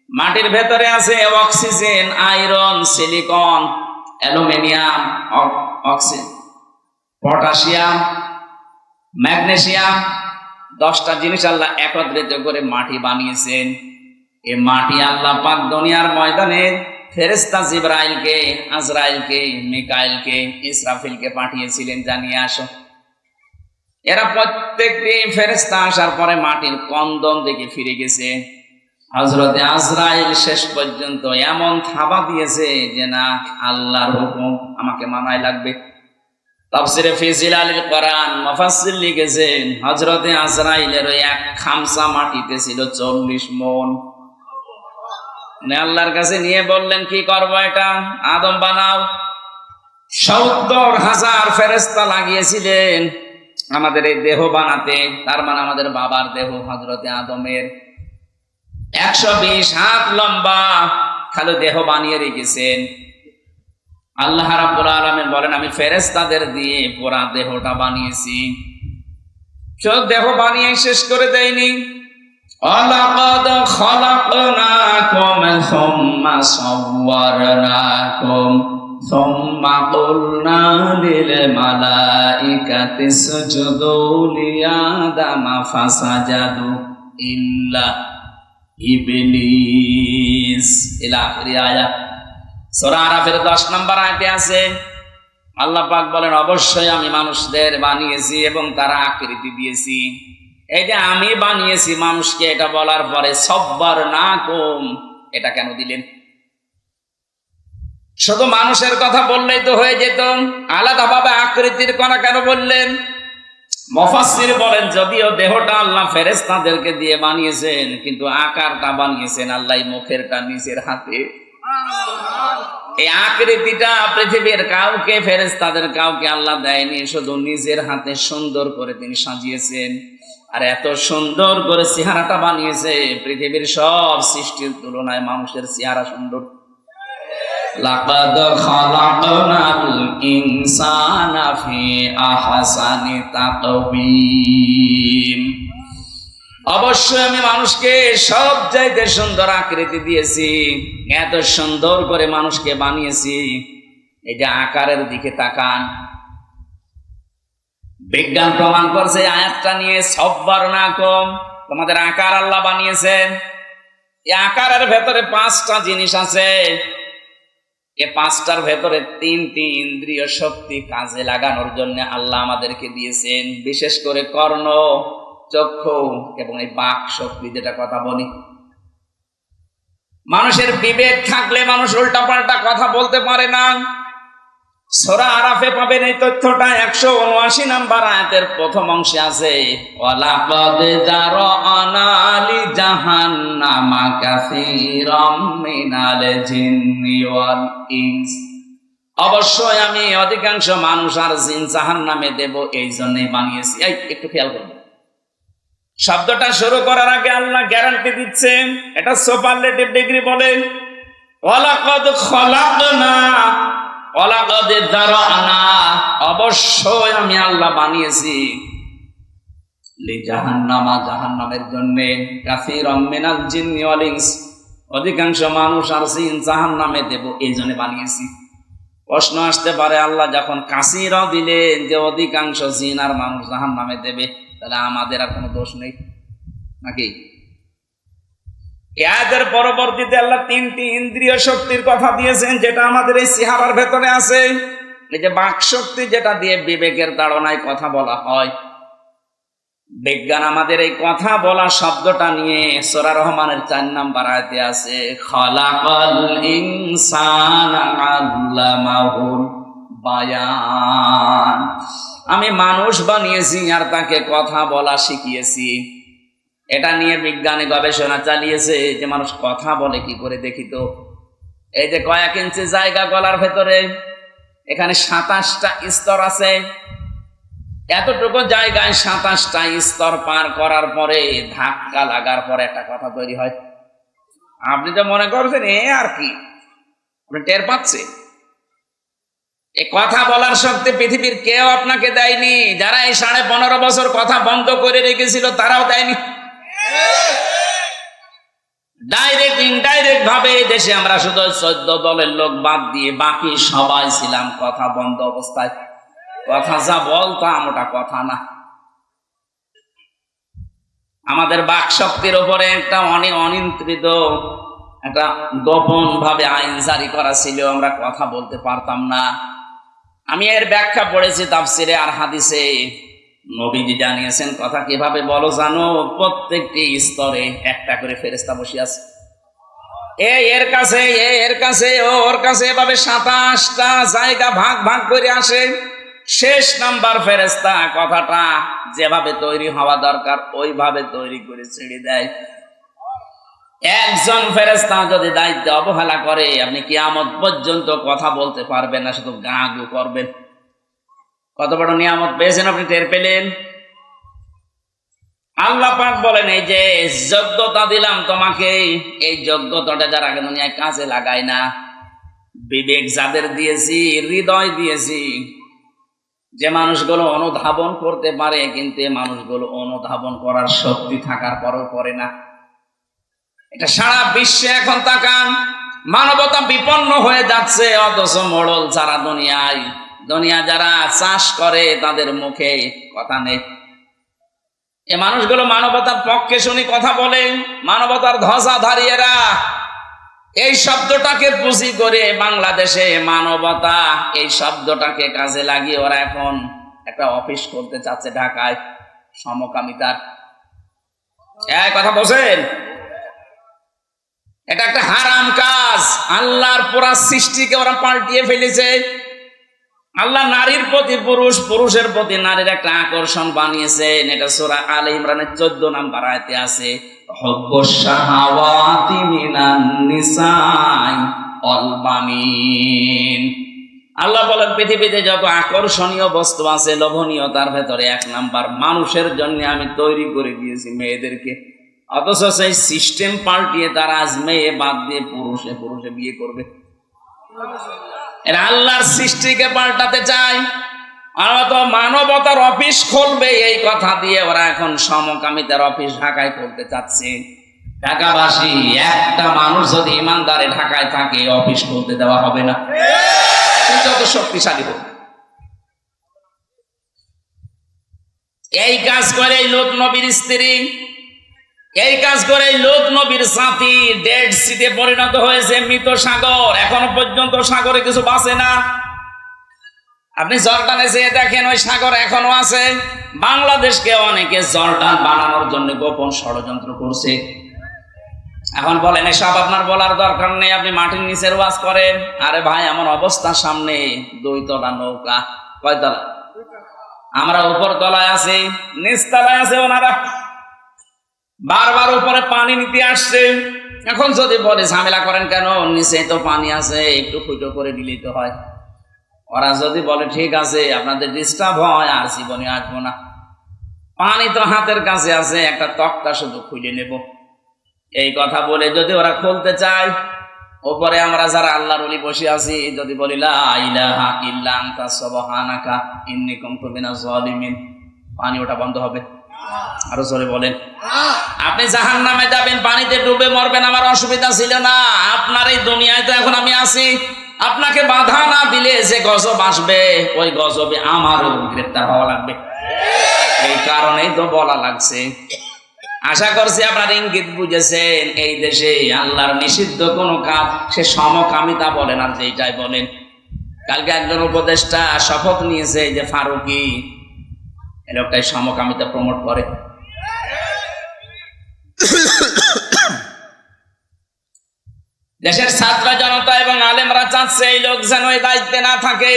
মাটির ভেতরে আছে oxygen, iron, silicon, aluminium, potassium, magnesium. 10টা জিনিস আল্লাহ একত্রিত করে মাটি বানিয়েছেন। এই মাটি আল্লাহ পাক দুনিয়ার ময়দানে ফেরেশতা জিবরাইলকে, আজরাইলকে, মিকাইলকে, ইসরাফিলকে পাঠিয়েছিলেন, জানিয়ে আসো। এরা প্রত্যেকটি ফেরেশতা আসার পরে মাটির কন্দন দিকে ফিরে গেছে। হযরতে আজরাইল শেষ পর্যন্ত এমন থাবা দিয়েছে যে না, আল্লাহর হুকুম আমাকে মানাই লাগবে। তাফসিরে ফি জিলালিল কোরআন মুফাসসির লিখেছেন, হযরতে আজরাইলের ওই এক খামসা মাটিতে ছিল 40 মণ। মানে আল্লাহর কাছে নিয়ে বললেন, কি করবো এটা? আদম বানাও। 70,000 ফেরেশতা লাগিয়েছিলেন আমাদের এই দেহ বানাতে। তার মানে আমাদের বাবার দেহ হযরতে আদমের। 120 হাত লম্বা খালি দেহ বানিয়ে রেখেছেন। আল্লাহ রাব্বুল আলামিন বলেন, আমি ফেরেশতাদের দিয়ে পুরা দেহটা বানিয়েছি। শুধু দেহ বানিয়ে শেষ করে দেয়নি, ওয়ালাকাদ খালাকনাকুম সুম্মা সাওয়ারনাকুম সুম্মা কুলনা লিল মালাইকাতি ইসজুদু লিআদামা ফাসাজাদু ইল্লা ইবলিস। ইলা আখির আয়াত। সূরা আরাফের 10 নম্বর আয়াতে আছে, আল্লাহ পাক বলেন, অবশ্যই আমি মানুষদের বানিয়েছি এবং তারা আকৃতি দিয়েছি। এই যে আমি বানিয়েছি মানুষকে, এটা বলার পরে সাওয়ারনাকুম এটা কেন দিলেন? শুধু মানুষের কথা বললেই তো হয়ে যেত, আলাদাভাবে আকৃতির কথা কেন বললেন? মুফাসসির বলেন, যদিও দেহটা আল্লাহ ফেরেশতাদেরকে দিয়ে বানিয়েছেন, কিন্তু আকারটা বানিয়েছেন আল্লাহ মুখেরটা নিজের হাতে। এই আকৃতিটা পৃথিবীর কাউকে, ফেরেশতাদের কাউকে আল্লাহ দেয়নি, শুধু নিজের হাতে সুন্দর করে তিনি সাজিয়েছেন। আর এত সুন্দর করে চেহারাটা বানিয়েছে, পৃথিবীর সব সৃষ্টির তুলনায় মানুষের চেহারা সুন্দর। লাকাদ খালাকনাল ইনসানা ফি আহসানি তাকওয়িম। অবশ্যই আমি মানুষকে সব চাইতে সুন্দর আকৃতি দিয়েছি, এত সুন্দর করে মানুষকে বানিয়েছি। এই যে আকারের দিকে তাকান, বিজ্ঞান প্রমাণ করছে আয়াতটা নিয়ে, সাওয়ারনাকুম, তোমাদের আকার আল্লাহ বানিয়েছেন। এই আকারের ভেতরে 5টা জিনিস আছে। এই 5টার ভেতরে 3টি ইন্দ্রিয় শক্তি কাজে লাগানোর জন্য আল্লাহ আমাদেরকে দিয়েছেন, বিশেষ করে কর্ণ, চক্ষু এবং এই বাক শক্তি, যেটা কথা বলি। মানুষের বিবেক থাকলে মানুষ উল্টাপাল্টা কথা বলতে পারে না। সূরা আরাফে পাবেন এই তথ্যটা, 179 নম্বর আয়াতের প্রথম অংশে আছে, ওয়ালাকাদ যারানা লি জাহান্নামা কাসীরাম মিনাল জিন্নি ওয়াল ইনস। অবশ্যই আমি অধিকাংশ মানুষ আর জিন জাহান্নামে দেব, এই জন্যই বানিয়েছি। এই একটু খেয়াল করবেন, শব্দটা শুরু করার আগে আল্লাহ গ্যারান্টি দিচ্ছেন, এটা সুপারলেটিভ ডিগ্রি বলে। ওয়ালাকাদ খালাকনা, ওয়ালাকাদ যারানা, অবশ্যই আমি আল্লাহ বানিয়েছি, লি জাহান্নামা, জাহান্নামের জন্য, কাসীরাম মিনাল জিন্নি ওয়াল ইনস, অধিকাংশ মানুষ আর জিন জাহান্নামে দেব, এই জন্য বানিয়েছি। প্রশ্ন আসতে পারে, আল্লাহ যখন কাসীরা দিলেন যে অধিকাংশ জিন আর মানুষ জাহান্নামে দেবে, তাহলে আমাদের আর কোনো দোষ নেই নাকি? এর পরবর্তীতে আল্লাহ 3টি ইন্দ্রিয় শক্তির কথা দিয়েছেন, যেটা আমাদের এই চেহারার ভেতরে আছে। এই যে বাক শক্তি, যেটা দিয়ে বিবেকের তাড়নায় কথা বলা হয়। বিজ্ঞান আমাদের এই কথা বলা শব্দটা নিয়ে সূরা রহমানের 4 নম্বর আয়াতে আছে, খালাকাল ইনসানা আল্লামাহুল বায়ান। আমি মানুষ বানিয়েছি আর তাকে কথা বলা শিখিয়েছি। এটা নিয়ে বিজ্ঞানী গবেষণা চালিয়েছে যে মানুষ কথা বলে কি করে, দেখি তো। এই যে কয়েক ইঞ্চি জায়গা গলার ভেতরে, এখানে 27টা স্তর আছে। এতটুকু জায়গায় 27টা স্তর পার করার পরে, ধাক্কা লাগার পরে একটা কথা তৈরি হয়। আপনি তো মনে করছেন এ আর কি, আপনি টের পাচ্ছেন? এই কথা বলার শক্তি পৃথিবীর কেউ আপনাকে দেয়নি। যারা এই 15.5 বছর কথা বন্ধ করে রেখেছিল, তারাও দেয়নি। ডাইরেক্ট ইনডাইরেক্ট ভাবে দেশে আমরা শুধু 14 দলের লোক বাদ দিয়ে বাকি সবাই ছিলাম কথা বন্ধ অবস্থায়। কথা যা বলতাম ওটা কথা না। আমাদের বাক শক্তির উপরে একটা অনিয়ন্ত্রিত, একটা গোপন ভাবে আইন জারি করা ছিল, আমরা কথা বলতে পারতাম না। আমি এর ব্যাখ্যা পড়েছি তাফসিরে আর হাদিসে। নবীজি জানিয়েছেন কথা কিভাবে বলো জানো? প্রত্যেকটি স্তরে একটা করে ফেরেশতা বসে আছে। এর কাছে, এর কাছে, ওর কাছে, এভাবে 27টা জায়গা ভাগ ভাগ করে আসে। শেষ নাম্বার ফেরেশতা কথাটা যেভাবে তৈরি হওয়া দরকার ওইভাবে তৈরি করে ছেড়ে দেয়। একজন ফেরেশতা যদি দায়িত্ব অবহেলা করে, আপনি কিয়ামত পর্যন্ত কথা বলতে পারবেন না, শুধু গা গু করবেন। কত বড় নিয়ামত পেয়েছেন আপনি, টের পেলেন? আল্লাহ পাক বলেন, এই যে যোগ্যতা দিলাম তোমাকে, এই যোগ্যতাটা যারা আগে দুনিয়ায় কাজে লাগায় না, বিবেক যাদের দিয়েছি, হৃদয় দিয়েছি, যে মানুষগুলো অনুধাবন করতে পারে, কিন্তু এই মানুষগুলো অনুধাবন করার শক্তি থাকার পরেও করে না। এটা সারা বিশ্বে এখন তাকান, মানবতা বিপন্ন হয়ে যাচ্ছে, অথচ মোড়ল ছাড়া দুনিয়া যারা চাষ করে তাদের মুখে কথা নেই। এ মানুষগুলো মানবতার পক্ষে শুনি কথা বলে, মানবতার ধ্বজাধারীরা এই শব্দটাকে পুঁজি করে বাংলাদেশে মানবতা এই শব্দটাকে কাজে লাগিয়ে ওরা এখন একটা অফিস করতে চাচ্ছে ঢাকায়, সমকামিতার। এই কথা বলছেন, এটা একটা হারাম কাজ। আল্লাহর পুরা সৃষ্টিকে ওরা পাল্টিয়ে ফেলেছে। আল্লাহ নারীর প্রতি পুরুষ, পুরুষের প্রতি নারীর একটা আকর্ষণ বানিয়েছেন। এটা সূরা আলে ইমরানের 14 নম্বর আয়াতে আছে, হুব্বুশ শাহাওয়াতি মিনান নিসাই ওয়াল বানিন। আল্লাহ বলেন, পৃথিবীতে যত আকর্ষণীয় বস্তু আছে, লোভনীয়, তার ভেতরে 1 নাম্বার মানুষের জন্য আমি তৈরি করে দিয়েছি মেয়েদেরকে। অথচ সেই সিস্টেম পাল্টিয়ে তারা আজ মেয়ে বাদ দিয়ে পুরুষে বিয়ে করবে। এরা আল্লাহর সৃষ্টিকে পাল্টাতে চায়। আর তো মানবতার অফিস খুলবে এই কথা দিয়ে ওরা এখন সমকামিতার অফিস ঢাকায় করতে চাচ্ছে। ঢাকাবাসী, একটা মানুষ যদি ইমানদারে ঢাকায় থাকে, অফিস খুলতে দেওয়া হবে না, যত শক্তিশালী হোক। এই কাজ করে লূত নবীর স্ত্রী, এই কাজ করে লূত নবীর সাথী ডেড সিতে পরিণত হয়েছে, মৃত সাগর। এখনো পর্যন্ত সাগরে কিছু বাঁচে না। আপনি জর্ডানে যেয়ে দেখেন, ওই সাগর এখনো আছে। বাংলাদেশকে অনেকে জর্ডান বানানোর জন্য গোপন ষড়যন্ত্র করছে। এখন বলেন, এসব আপনার বলার দরকার নেই, আপনি মাটির নিচের ওয়াজ করেন। আরে ভাই, এমন অবস্থা, সামনে 2 তলা নৌকা। কয় তলা? আমরা উপর তলায় আছি, নিচ তলায় আছে ওনারা। বারবার উপরে পানি নিতে আসছে। এখন যদি বলে ঝামেলা করেন কেন, নিচে তো পানি আছে, একটু ফুটো করে দিলেই তো হয়। ওরা যদি বলে ঠিক আছে, আপনাদের ডিস্টার্ব হয়, আর জীবনে আসবো না, পানি তো হাতের কাছে আছে, একটা তক্তা শুধু খুলে নেব। এই কথা বলে যদি ওরা খুলতে চায়, ওপরে আমরা যারা আল্লাহর ওলি বসে আছি, যদি বলি লা ইলাহা ইল্লা আনতা সুবহানাকা ইন্নী কুনতু মিনাজ জালিমিন, পানি ওটা বন্ধ হবে? আরো জোরে বলেন। আপনি জাহান্নামে যাবেন, পানিতে ডুবে মরবেন, আমার অসুবিধা ছিল না। আপনার এই দুনিয়ায় তো এখন আমি আছি। আপনাকে বাধা না দিলে যে গজব আসবে, ওই গজবে আমারও গ্রেফতার হওয়া লাগবে। এই কারণেই তো বলা লাগছে। আশা করছি আপনার ইঙ্গিত বুঝেছেন। এই দেশে আল্লাহর নিষিদ্ধ কোন কাজ, সে সমকামিতা বলেন আর যেটাই বলেন। কালকে একজন উপদেষ্টা শপথ নিয়েছে যে ফারুকি, এই লোকটাই সমকামিতা প্রমোট করে। দেশের ছাত্র জনতা এবং আলেমরা চাচ্ছে এই লোক যেন এই দায়িত্বে না থাকে।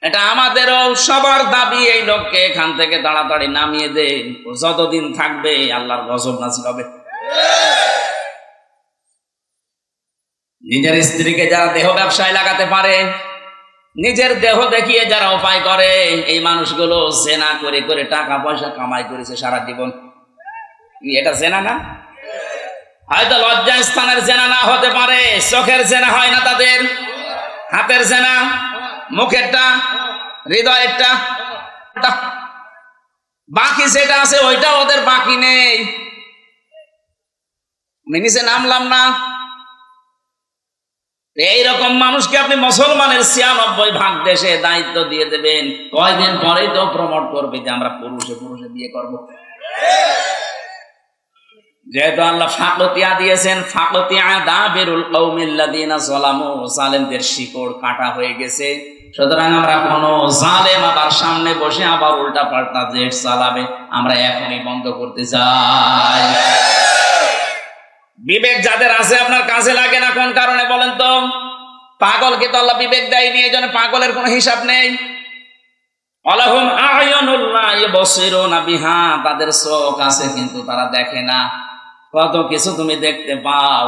এটা আমাদেরও সবার দাবি, এই লোককে এখান থেকে তাড়াতাড়ি নামিয়ে দেন। যতদিন থাকবে আল্লাহর গজব নাযিল হবে। নিজের স্ত্রীকে যারা দেহ ব্যবসায় লাগাতে পারে, নিজের দেহ দেখিয়ে যারা উপায় করে, এই মানুষগুলো জেনা করে করে টাকা পয়সা কামাই করেছে সারা জীবন। এটা জেনা না? হয়তো লজ্জা স্থানের জেনা না হতে পারে, চোখের জেনা হয় না তাদের, হাতের জেনা, মুখেরটা, হৃদয়েরটা, বাকি যেটা আছে ওইটা ওদের বাকি নেই। নিচে নামলাম না। এইরকম মানুষকে আপনি মুসলমানের 96% দেশে দায়িত্ব দিয়ে দেবেন, কয়দিন পরেই তো প্রমোট করবে যে আমরা পুরুষে বিয়ে করব। যেহেতু আল্লাহ ফাকতিয়া দিয়েছেন, ফাকতিয়া দাবিরুল কওমিল্লাযিনা যালামু, জালেমদের শিকড় কাটা হয়ে গেছে। সুতরাং আমরা কোন জালেম আবার সামনে বসে আবার উল্টা পাল্টা জেট চালাবে, আমরা এখনই বন্ধ করতে চাই। বিবেক যাদের আছে আপনার কাজে লাগে না, কোন কারণে বলেন তো? পাগলকে তো আল্লাহ বিবেক দেয়নি, এই জন্য পাগলের কোনো হিসাব নেই। আলাহুম আ'য়ুনুন লা ইবসিরুনা বিহা, তাদের চোখ আছে কিন্তু তারা দেখে না। কত কিছু তুমি দেখতে পাও,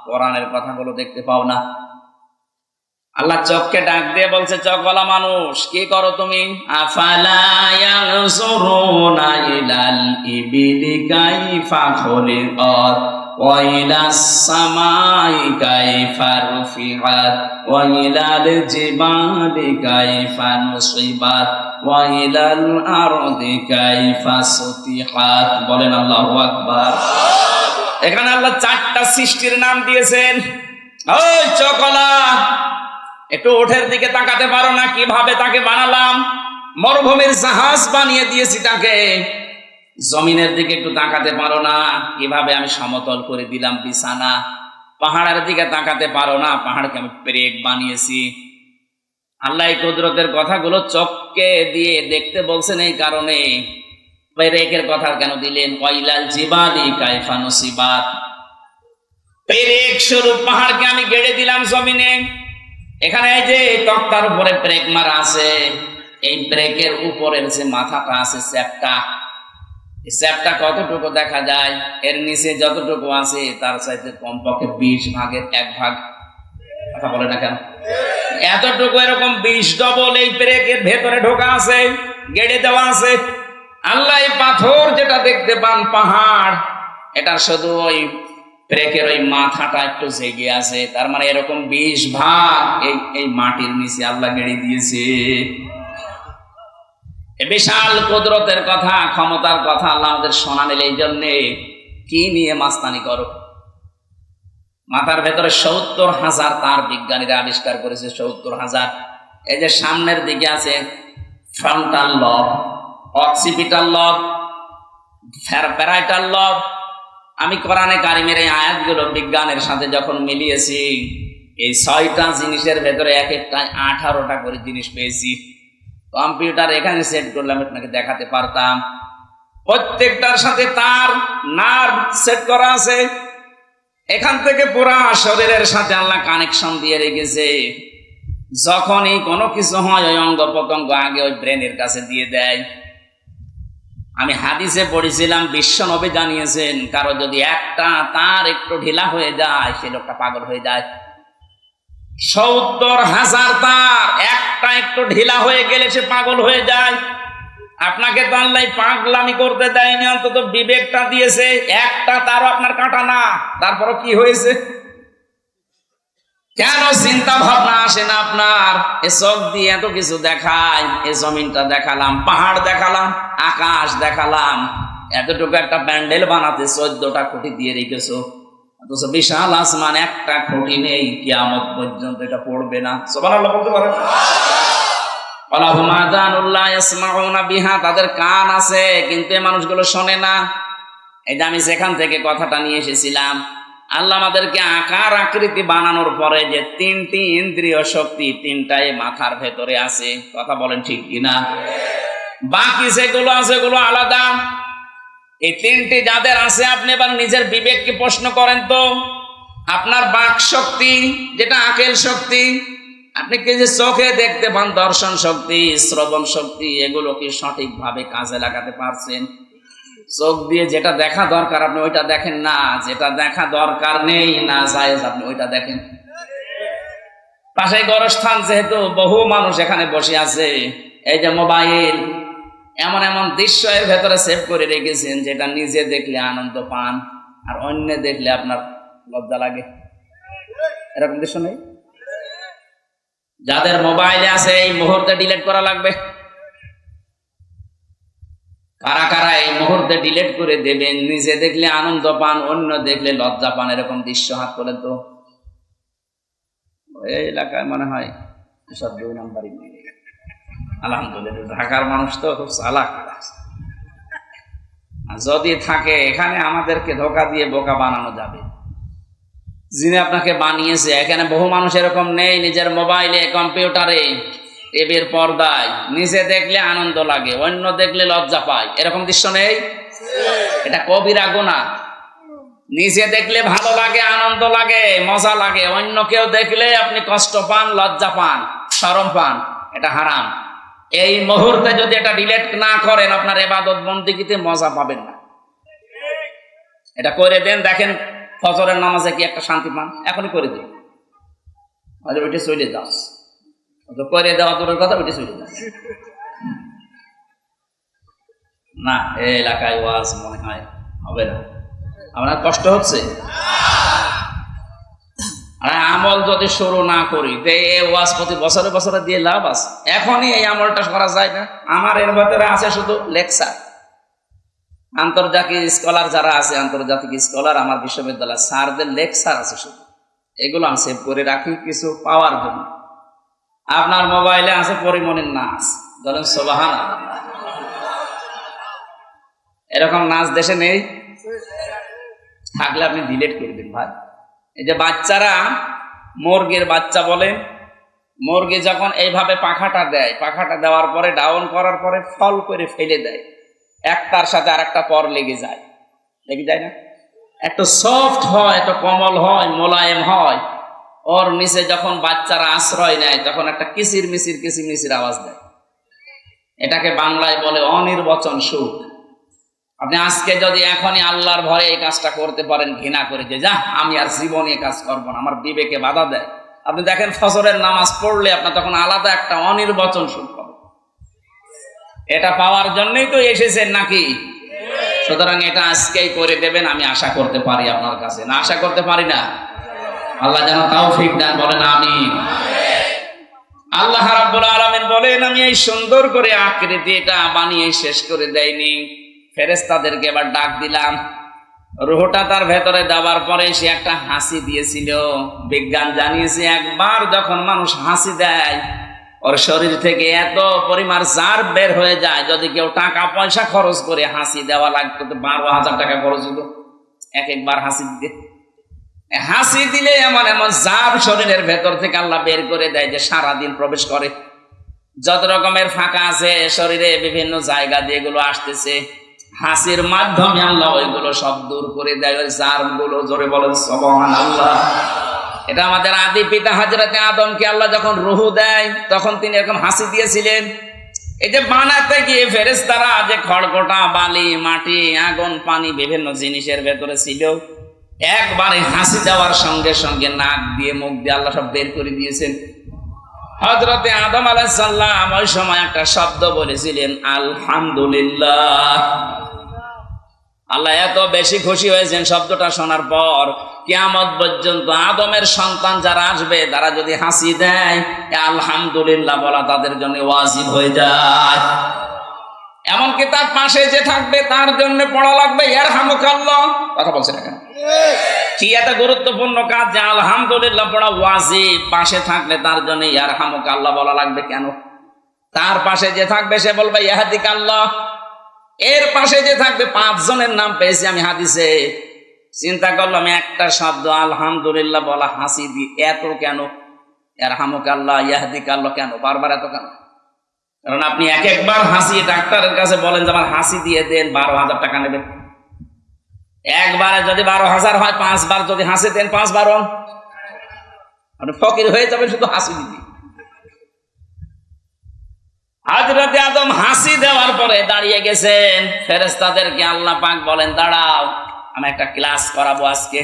কোরআনের কথাগুলো দেখতে পাও না। আল্লাহ চোখকে ডাক দিয়ে বলছে, চোখওয়ালা মানুষ কি করো তুমি? আফালা ইয়ানজুরুনা ইলাল ইবিলি কাইফা খুলিকাত ওয়া ইলাস সামাই কাইফা রুফিআত ওয়া ইলাল জিবালি কাইফা নুসিবাত ওয়া ইলাল আরদি কাইফা সুতিহাত। বলেন আল্লাহু আকবার। এখানে আল্লাহ চারটা সৃষ্টির নাম দিয়েছেন। ওই চোখওয়ালা, একটু ওঠের দিকে তাকাতে পারো না? কিভাবে তাকে বানালাম, মরুভূমির জাহাজ বানিয়ে দিয়েছি তাকে। জমিনের দিকে একটু তাকাতে পারো না? কিভাবে আমি সমতল করে দিলাম বিছানা। পাহাড়ের দিকে তাকাতে পারো না? পাহাড়কে আমি পেরেক বানিয়েছি। আল্লাহ এই কুদরতের কথাগুলো চোখকে দিয়ে দেখতে বলছেন এই কারণে। পেরেকের কথা কেন দিলেন? ওয়াইলাল জিবালি কাইফা নুসিবাত, পেরেক স্বরূপ পাহাড়কে আমি গেড়ে দিলাম জমিনে। এখানে এই যে তক্তার উপরে ব্রেক মারা আছে, এই ব্রেকের উপরের যে মাথাটা আছে চ্যাপটা, এই চ্যাপটা কতটুকু দেখা যায়? এর নিচে যতটুকু আছে তার চাইতে কমপক্ষে 20 ভাগের 1 ভাগ। কথা বলে না কেন? এতটুকু এরকম 20 ডবল এই ব্রেকের ভেতরে ঢোকা আছে, গেড়ে দেওয়া আছে। আল্লাহ এই পাথর যেটা দেখতে পান পাহাড়, এটা শুধু ওই ব্রেকের ওই মাথাটা একটু জেগে আছে। তার মানে এরকম 20 ভাগ এই মাটির নিচে আল্লাহ গেড়ে দিয়েছে। এই বিশাল কুদরতের কথা, ক্ষমতার কথা আল্লাহ আমাদের শোনালেন। এই জন্যে কি নিয়ে মাস্তানি করো? মাথার ভেতরে 70,000 তার বিজ্ঞানীরা আবিষ্কার করেছে, 70,000। এই যে সামনের দিকে আছে ফ্রন্টাল লব, অক্সিপিটাল লব, প্যারাইটাল লব। আমি কোরআনে কারিমের এই আয়াতগুলো বিজ্ঞানের সাথে যখন মিলিয়েছি, এই 6টা জিনিসের ভেতরে এক একটায় 18টা করে জিনিস পেয়েছি। কম্পিউটার এখানে সেট করলাম, আপনাকে দেখাতে পারতাম। প্রত্যেকটার সাথে তার নার্ভ সেট করা আছে। এখান থেকে পুরা শরীরের সাথে আল্লাহ কানেকশন দিয়ে রেখেছে। যখনই কোনো কিছু হয় ওই অঙ্গ প্রত্যঙ্গ আগে ওই ব্রেনের কাছে দিয়ে দেয়। আমি হাদিসে পড়েছিলাম, বিশ্ব নবী জানিয়েছেন, কারো যদি একটা তার একটু ঢিলা হয়ে যায় সে লোকটা পাগল হয়ে যায়। 70,000 তার একটা একটু ঢিলা হয়ে গেলে সে পাগল হয়ে যায়। আপনাকে তো আল্লাহ পাগলামি করতে দেয়নি, অন্তত বিবেকটা দিয়েছে। একটা তারও আপনার কাটা না, তারপরও কি হয়েছে? কেন চিন্তা ভাবনা আসে না আপনার? এ চোখ দিয়ে এত কিছু দেখায়, এ জমিনটা দেখালাম, পাহাড় দেখালাম, আকাশ দেখালাম, এতটুকু একটা প্যান্ডেল বানাতে 14টা খুঁটি দিয়ে রেখেছো, অথচ বিশাল আসমান একটা খুঁটি নেই, কিয়ামত পর্যন্ত এটা পড়বে না। সুবহানাল্লাহ বলতে পারেন? তাদের কান আছে কিন্তু এই মানুষগুলো শোনে না। এই যে আমি যেখান থেকে কথাটা নিয়ে এসেছিলাম, আল্লাহ আমাদেরকে আকার আকৃতি বানানোর পরে যে 3টি ইন্দ্রিয় শক্তি, 3টাই মাথার ভেতরে আছে। কথা বলেন ঠিক কিনা? বাকি যেগুলো আছে সেগুলো আলাদা। এই 3টি যাদের আছে, আপনি এবার নিজের বিবেককে প্রশ্ন করেন তো, আপনার বাক শক্তি যেটা আকেল শক্তি, আপনি কি যে চোখে দেখতে পান, দর্শন শক্তি, শ্রবণ শক্তি, এগুলো কি সঠিকভাবে কাজে লাগাতে পারছেন? চোখ দিয়ে যেটা দেখা দরকার আপনি ওইটা দেখেন না, যেটা দেখা দরকার নেই না জায়েজ আপনি ওইটা দেখেন। পাশে গরস্থান, যেহেতু বহু মানুষ এখানে বসে আছে, এই যে মোবাইল এমন এমন দৃশ্য এর ভেতরে সেভ করে রেখেছেন যেটা নিজে দেখলে আনন্দ পান আর অন্য দেখলে আপনার লজ্জা লাগে। এরকম দৃশ্য নেই? যাদের মোবাইলে আছে এই মুহূর্তে ডিলিট করা লাগবে। কারা কারা এই মুহূর্তে ডিলিট করে দেবেন? নিজে দেখলে আনন্দ পান, অন্য দেখলে লজ্জা পান, এরকম দৃশ্য হাত করে তো। এই এলাকায় মনে হয় সব 2 নাম্বারই। আলহামদুলিল্লাহ, ঢাকার মানুষ তো খুব চালাক। যদি থাকে এখানে আমাদেরকে ধোকা দিয়ে বোকা বানানো যাবে। যিনি আপনাকে বানিয়েছে, এখানে বহু মানুষ এরকম নেই। নিজের মোবাইলে, কম্পিউটারে, টিভির পর্দায় নিজে দেখলে আনন্দ লাগে, অন্য দেখলে লজ্জা পায়, এরকম দৃশ্য নেই? এটা কবিরা গুনাহ। নিজে দেখলে ভালো লাগে, আনন্দ লাগে, মজা লাগে, অন্য কেউ দেখলে আপনি কষ্ট পান, লজ্জা পান, শরম পান, এটা হারাম। এই মুহূর্তে যদি এটা ডিলিট না করেন, আপনার ইবাদত বন্দেগীতে মজা পাবেন না। এটা করে দেন, দেখেন ফজরের নামাজে কি একটা শান্তি পান। এখনই করে দিন, আরে ওইটা চলে যাস, করে দেওয়া দূরের কথা, ওইটা চলে যাস না। এই এলাকায় ওয়াজ মনে হয় হবে না, আপনার কষ্ট হচ্ছে। আর আমল যদি শুরু না করি তো এই ওয়াজ প্রতি বছরে বছরে দিয়ে লাভ আছে। এখনই এই আমলটা করা যায় না। আমার এর ভেতরে আছে শুধু লেকচার। আন্তর্জাতিক স্কলার যারা আছে, আন্তর্জাতিক স্কলার আমার বিশ্ববিদ্যালয় স্যারদের লেকচার আছে শুধু, এগুলো আমি সেভ করে রাখি কিছু পাওয়ার জন্য। আপনার মোবাইলে আছে পরিমণির নাচ, বলেন সুবহানাল্লাহ। এরকম নাচ দেশে নেই, থাকলে আপনি ডিলিট করে দিন ভাই। এই যে বাচ্চারা মুরগির বাচ্চা বলে, মুরগি যখন এইভাবে পাখাটা দেয়, পাখাটা দেওয়ার পরে ডাউন করার পরে ফল করে ফেলে দেয়, একটার সাথে আর একটা পর লেগে যায়, লেগে যায় না? একটু সফট হয়, একটু কোমল হয়, মোলায়েম হয়। ওর নিচে যখন বাচ্চারা আশ্রয় নেয় তখন একটা কিচির মিচির আওয়াজ দেয়। এটাকে বাংলায় বলে অনির্বচন সুখ। আপনি আজকে যদি এখনই আল্লাহর ভয়ে এই কাজটা করতে পারেন, ঘৃণা করে যে যা আমি আর জীবনে কাজ করবো না, আমার বিবেকে বাধা দেয়, আপনি দেখেন ফজরের নামাজ পড়লে আপনার তখন আলাদা একটা অনির্বচন সুখ পাবে। এটা পাওয়ার জন্যই তো এসেছেন নাকি? সুতরাং এটা আজকেই করে দেবেন, আমি আশা করতে পারি আপনার কাছে। না আশা করতে পারি না? আল্লাহ যেন তৌফিক দেন, বলেন আমিন। আল্লাহ রাব্বুল আলামিন বলেন, আমি এই সুন্দর করে আকৃতি এটা বানিয়ে শেষ করে দেয়নি, ফেরেশতাদেরকে এবার ডাক দিলাম। রূহটা তার ভেতরে দেওয়ার পরে সে একটা হাসি দিয়েছিল। বিজ্ঞান জানিয়েছে একবার যখন মানুষ হাসি দেয় ওর শরীর থেকে এত পরিমাণ জার্ব বের হয়ে যায়, যদি কেউ টাকা পয়সা খরচ করে হাসি দেওয়া লাগতো তো 12,000 টাকা খরচ হতো একবার হাসি দিতে। হাসি দিলে এমন এমন জার্ব শরীরের ভেতর থেকে আল্লাহ বের করে দেয় যে সারাদিন প্রবেশ করে। যত রকমের ফাঁকা আছে শরীরে বিভিন্ন জায়গা দিয়ে এগুলো আসতেছে, হাসির মাধ্যমে আল্লাহ ওইগুলো সব দূর করে দেয়, ওই জার্ম গুলো। জোরে বলেন সুবহানাল্লাহ। এটা আমাদের আদি পিতা হযরতে আদমকে আল্লাহ যখন রূহ দেয় তখন তিনি এরকম হাসি দিয়েছিলেন। এই যে বানাতে গিয়ে ফেরেশতারা যে খড়কটা, বালি, মাটি, আগুন, পানি বিভিন্ন জিনিসের ভেতরে ছিল, একবারে হাসি দেওয়ার সঙ্গে সঙ্গে নাক দিয়ে মুখ দিয়ে আল্লাহ সব বের করে দিয়েছেন। হযরতে আদম আলাইহিস সালাম ওই সময় একটা শব্দ বলেছিলেন, আলহামদুলিল্লাহ। আল্লাহ এত বেশি খুশি হয়েছেন শব্দটা শোনার পর, কিয়ামত পর্যন্ত আদমের সন্তান যারা আসবে তারা যদি হাসি দেয়, আলহামদুলিল্লাহ বলা তাদের জন্য ওয়াজিব হয়ে যায়। এমনকি তার পাশে যে থাকবে তার জন্য পড়া লাগবে ইয়ারহামুকাল্লাহ। কথা বলছেন না কেন? কি একটা গুরুত্বপূর্ণ কাজ যে আলহামদুলিল্লাহ পড়া ওয়াজিব, পাশে থাকলে তার জন্য ইয়ারহামুকাল্লাহ বলা লাগবে কেন? তার পাশে যে থাকবে সে বলবে ইয়াহদিকাল্লাহ। এর পাশে যে থাকবে 5 জনের নাম পেয়েছি আমি হাদিসে। চিন্তা করলাম একটা শব্দ আলহামদুলিল্লাহ বলা হাসি দি এত কেন? ইয়ারহামুকাল্লাহ, ইয়াহদিকাল্লাহ কেন বারবার এত কেন? কারণ আপনি একবার হাসি ডাক্তারের কাছে বলেন যে আমার হাসি দিয়ে দেন, 12,000 টাকা নেবেন। একবারে যদি 12,000 হয়, 5 বার যদি হাসি দেন 5 বার আপনি ফকির হয়ে যাবেন শুধু হাসি দিতে। হযরতে আদম হাসি দেওয়ার পরে দাঁড়িয়ে গেছেন। ফেরেশতাদেরকে আল্লাহ পাক বলেন, দাঁড়াও, আমি একটা ক্লাস করাবো আজকে।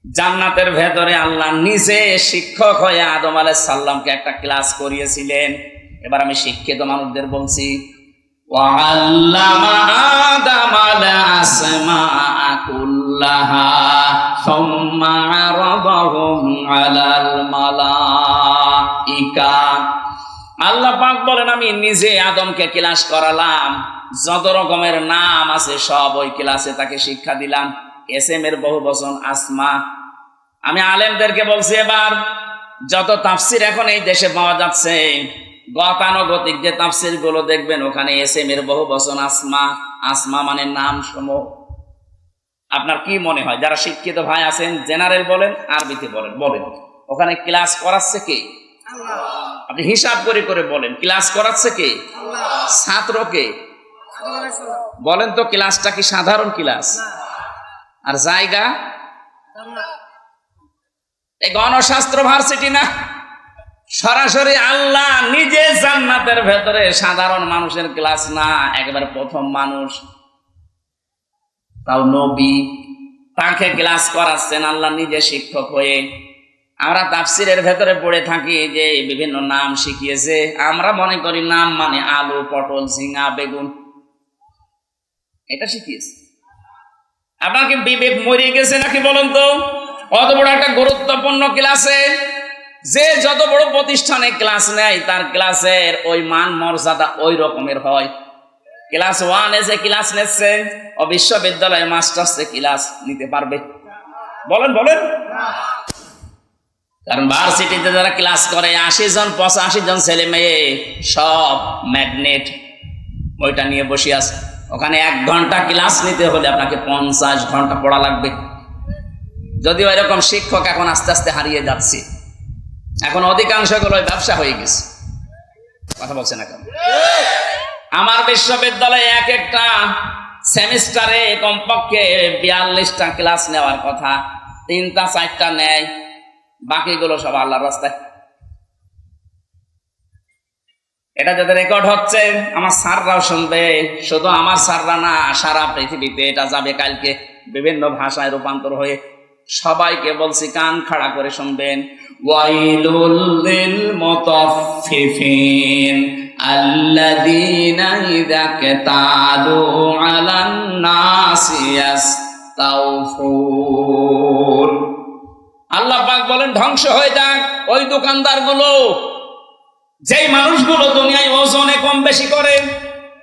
জান্নাতের ভেতরে আল্লাহ নিজে শিক্ষক হয়ে আদম আলাইহিস সালামকে একটা ক্লাস করিয়েছিলেন। এবার আমি শিক্ষিত মানুষদের বলছি, ওয়াআল্লামা আদামাল আসমাআ কুল্লাহা সুম্মা আরাদাহুম আলাল মালাইকা। আল্লাহ পাক বলেন, আমি নিজে আদমকে ক্লাস করালাম, যত রকমের নাম আছে সব ওই ক্লাসে তাকে শিক্ষা দিলাম। এসএম এর বহু বচন আসমা। আমি আলেমদেরকে বলছি, এবার যত তাফসির এখন এই দেশে পাওয়া যাচ্ছে, গতানুগতিক যে তাফসির গুলো দেখবেন ওখানে এসএম এর বহু বচন আসমা। আসমা মানে নাম সমূহ। আপনার কি মনে হয় যারা শিক্ষিত ভাই আছেন, জেনারেল বলেন আরবিতে বলেন, বলেন ওখানে ক্লাস করাচ্ছে কে? আপনি হিসাব করে করে বলেন, ক্লাস করাচ্ছে কে? ছাত্রকে বলেন তো, ক্লাসটা কি সাধারণ ক্লাস? আর জায়গা এই গণশাস্ত্র ভার্সিটি না, সরাসরি আল্লাহ নিজে জান্নাতের ভেতরে সাধারণ মানুষের ক্লাস না, একেবারে প্রথম মানুষ, তাও নবী, তাকে ক্লাস করাচ্ছেন আল্লাহ নিজে শিক্ষক হয়ে। আমরা তাফসিরের ভেতরে পড়ে থাকি যে বিভিন্ন নাম শিখিয়েছে, আমরা মনে করি নাম মানে আলু, পটল, ঝিঙা, বেগুন, এটা শিখিয়েছে। আপনার কি বিবেক মরে গেছে নাকি বলুন তো? অত বড় একটা গুরুত্বপূর্ণ ক্লাসে যে যত বড় প্রতিষ্ঠানে ক্লাস নেয় তার ক্লাসের ওই মান মর্যাদা ওই রকমের হয়। ক্লাস 1 এসে ক্লাস নিচ্ছে, ও বিশ্ববিদ্যালয়ে মাস্টার্সে ক্লাস নিতে পারবে? বলেন বলেন। কারণ ভার্সিটিতে যারা ক্লাস করে 80 জন 85 জন ছেলে মেয়ে সব ম্যাগনেট ওইটা নিয়ে বসে আছে। ওখানে 1 ঘন্টা ক্লাস নিতে হলে আপনাকে 50 ঘন্টা পড়া লাগবে। যদিও এরকম শিক্ষক এখন আস্তে আস্তে হারিয়ে যাচ্ছে, এখন অধিকাংশগুলো ব্যবসা হয়ে গেছে। কথা বলছেন এখন? আমার বিশ্ববিদ্যালয়ে এক একটা সেমিস্টারে কমপক্ষে 42টা ক্লাস নেওয়ার কথা, 3টা 4টা নেয়, বাকিগুলো সব আল্লাহর রাস্তায়। এটা যাদের রেকর্ড হচ্ছে আমার স্যাররাও শুনবে, শুধু আমার স্যাররা না, সারা পৃথিবীতে এটা যাবে কালকে বিভিন্ন ভাষায় রূপান্তর হয়ে। সবাইকে বলছি কান খাড়া করে শুনবেন। ওয়াইলুল লিল মুতাফফিফিন আল্লাযীনা ইযা কাতালু আলান নাসি ইস্তাওফুন। আল্লাহ পাক বলেন ধ্বংস হয়ে যাক ওই দোকানদারগুলো, যেই মানুষগুলো দুনিয়ায় ওজনে কম বেশি করে।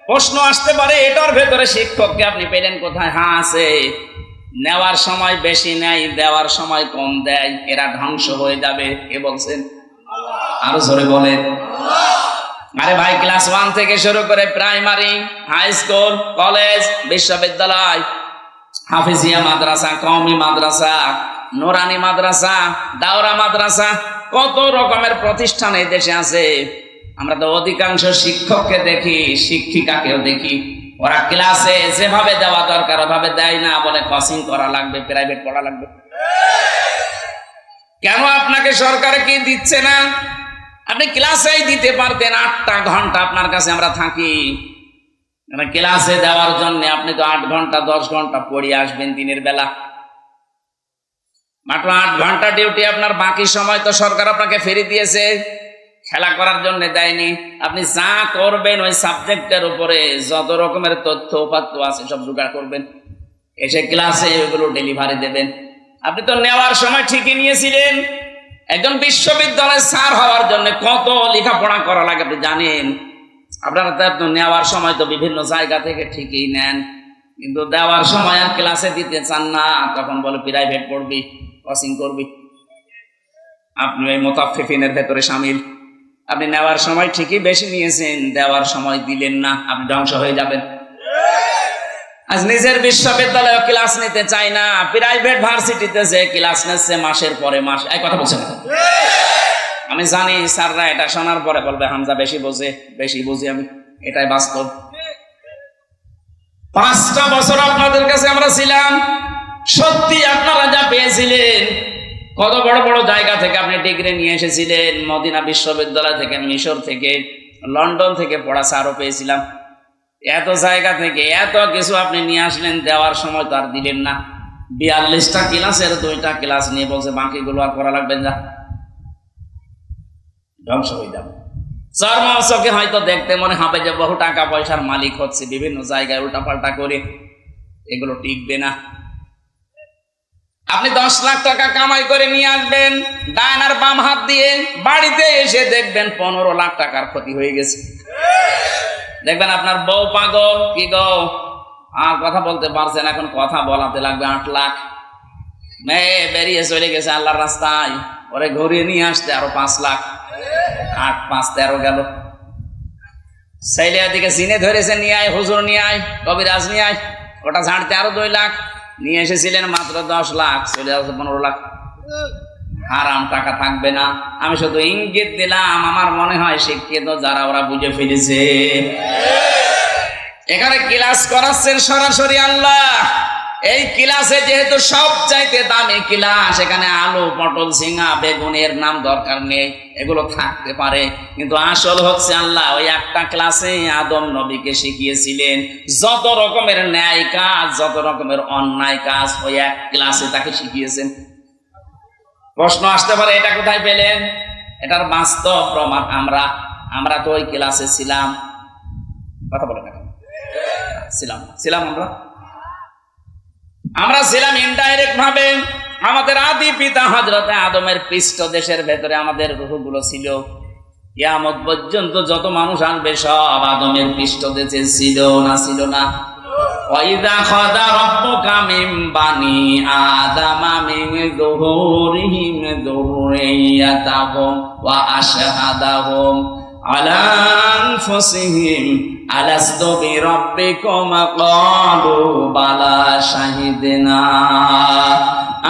প্রশ্ন আসতে পারে এটার ভেতরে শিক্ষককে আপনি পেলেন কোথায়? হ্যাঁ আছে, নেওয়ার সময় বেশি নেয়, দেওয়ার সময় কম দেয়, এরা ধ্বংস হয়ে যাবে। কে বলছেন? আরো জোরে বলেন। আরে ভাই, ক্লাস 1 থেকে শুরু করে প্রাইমারি, হাই স্কুল, কলেজ, বিশ্ববিদ্যালয়, হাফিজিয়া মাদ্রাসা, কওমি মাদ্রাসা, নুরানি মাদ্রাসা, দাওরা মাদ্রাসা, কত রকমের প্রতিষ্ঠান এই দেশে আছে। আমরা তো অধিকাংশ শিক্ষককে দেখি, শিক্ষিকাকেও দেখি, ওরা ক্লাসে যেভাবে দেওয়া দরকার ওভাবে দেয় না, বলে কোচিং করা লাগবে, প্রাইভেট পড়া লাগবে। কেন আপনাকে সরকারে কি দিচ্ছে না? আপনি ক্লাসেই দিতে পারতেন। 8টা ঘন্টা আপনার কাছে আমরা থাকি, ক্লাসে দেওয়ার জন্য আপনি তো 8 ঘন্টা 10 ঘন্টা পড়ে আসবেন দিনের বেলা। মাত্র 8 ঘন্টা ডিউটি আপনার, বাকি সময় তো সরকার আপনাকে ফ্রি দিয়েছে, খেলা করার জন্য দেয়নি। আপনি যা করবেন ওই সাবজেক্টের উপরে যত রকমের তথ্য উপাত্ত আছে সব জোগাড় করবেন, এসে ক্লাসে ওগুলো ডেলিভারি দেবেন। আপনি তো নেওয়ার সময় ঠিকই নিয়েছিলেন। একজন বিশ্ববিদ্যালয়ের স্যার হওয়ার জন্য কত লেখাপড়া করা লাগে আপনি জানেন। আপনারা তো নেওয়ার সময় তো বিভিন্ন জায়গা থেকে ঠিকই নেন, কিন্তু দেওয়ার সময় আর ক্লাসে দিতে চান না, তখন বলে প্রাইভেট পড়বি, কোচিং করবি। আপনি ওই মুতাফফিফিনের ভেতরে শামিল। আপনি নেওয়ার সময় ঠিকই বেশি নিয়েছেন, দেওয়ার সময় দিলেন না, আপনি ধ্বংস হয়ে যাবেন। আজ নিজের বিশ্ববিদ্যালয়ে ক্লাস নিতে চাই না, প্রাইভেট ভার্সিটিতে যে ক্লাস নিচ্ছে মাসের পরে মাস। এই কথা বলছেন? আমি জানি স্যাররা এটা শোনার পরে বলবে হামজা বেশি বোঝে, বেশি বুঝি আমি, এটাই বাস্তব। 5টা বছর আপনাদের কাছে আমরা ছিলাম, সত্যি আপনারা যা পেয়েছিলেন, কত বড় বড় জায়গা থেকে আপনি ডিগ্রি নিয়ে এসেছিলেন, মদিনা বিশ্ববিদ্যালয় থেকে, মিশর থেকে, লন্ডন থেকে পড়া স্যারও পেয়েছিলাম। এত জায়গা থেকে এত কিছু আপনি নিয়ে আসলেন, দেওয়ার সময় তো আর দিলেন না। 42টা ক্লাসের 2টা ক্লাস নিয়ে বলছে বাকিগুলো আর করা লাগবে না, ধ্বংস হয়ে যাবে। চর্মকে হয়তো দেখতে মনে হবে যে বহু টাকা পয়সার মালিক হচ্ছে, বিভিন্ন জায়গায় উল্টাপাল্টা করে, এগুলো টিকবে না। আপনি 10 লাখ টাকা কামাই করে নিয়ে আসবেন ডান আর বাম হাত দিয়ে, বাড়িতে এসে দেখবেন 15 লাখ টাকার ক্ষতি হয়ে গেছে। দেখবেন আপনার বউ পাগল, কি গো আর কথা বলতে পারছেন, এখন কথা বলাতে লাগবে 8 লাখ। মেয়ে বেরিয়ে চলে গেছে আল্লাহর রাস্তায়, ওরে ঘুরিয়ে নিয়ে আসতে আরো 5 লাখ, 8 5 13 গেল। ছেলে দিকে সিনে ধরেছে, নিয়ে আয় হুজুর, নিয়ে আয় কবিরাজ, নিয়ে আয়, ওটা ঝাড়তে আরো 2 লাখ। নিয়ে এসেছিলেন মাত্র 10 লাখ, চলে আসছে 15 লাখ। হারাম টাকা থাকবে না। আমি শুধু ইঙ্গিত দিলাম, আমার মনে হয় শিক্ষিত যারা ওরা বুঝে ফেলেছে। এখানে ক্লাস করাচ্ছেন সরাসরি আল্লাহ। এই ক্লাসে যেহেতু সব চাইতে দামি ক্লাস, এখানে আলু, পটল, ঝিঙা, বেগুনের নাম দরকার নেই, এগুলো থাকতে পারে, কিন্তু আসল হচ্ছে আল্লাহ ওই একটা ক্লাসে আদম নবীকে শিখিয়েছিলেন যত রকমের ন্যায় কাজ, যত রকমের অন্যায় কাজ, ওই এক ক্লাসে তাকে শিখিয়েছেন। প্রশ্ন আসতে পারে এটা কোথায় পেলেন? এটার বাস্তব প্রমাণ আমরা তো ওই ক্লাসে ছিলাম। কথা বলে না ছিলাম আমরা ছিলাম ইনডাইরেক্ট ভাবে। আমাদের আদি পিতা হযরত আদমের পৃষ্ঠদেশের ভেতরে আমাদের রূহগুলো ছিল। কিয়ামত পর্যন্ত যত মানুষ আসবে সব আদমের পৃষ্ঠদেশে ছিল না? ওয়াইদা খাদা রাব্বুকা মিন বানি আদামা মিন যুহুরিহিম যুররিয়াতাহুম ওয়া আশহাদাহুম আলা আনফুসিহিম আলাস্তু বিরাব্বিকুম ক্বালু বালা শাহিদনা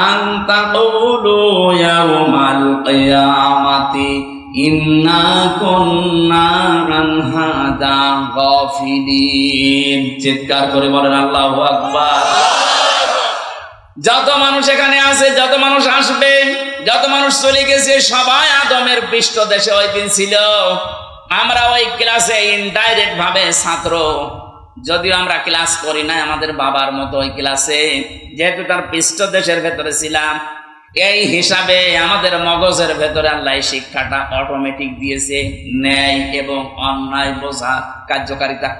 আন তাকুলু ইয়াওমাল কিয়ামাতি ইন্না কুন্না আন হাদা গাফিলিন। চিৎকার করে বলেন আল্লাহু আকবার। যত মানুষ এখানে আছে, যত মানুষ আসবে, যত মানুষ চলে গেছে, সবাই আদমের পৃষ্ঠদেশে ওই দিন ছিল। আমরা ওই ক্লাসে ইনডাইরেক্ট ভাবে ছাত্র, যদিও আমরা ক্লাস করি না আমাদের বাবার মতো ওই ক্লাসে, যেহেতু তার পৃষ্ঠদেশের ভেতরে ছিলাম, এই হিসাবে আমাদের মগজের ভেতরে আল্লাহ শিক্ষাটা অটোমেটিক দিয়েছে, ন্যায় এবং অন্যায় বোঝা কার্যকারিতা।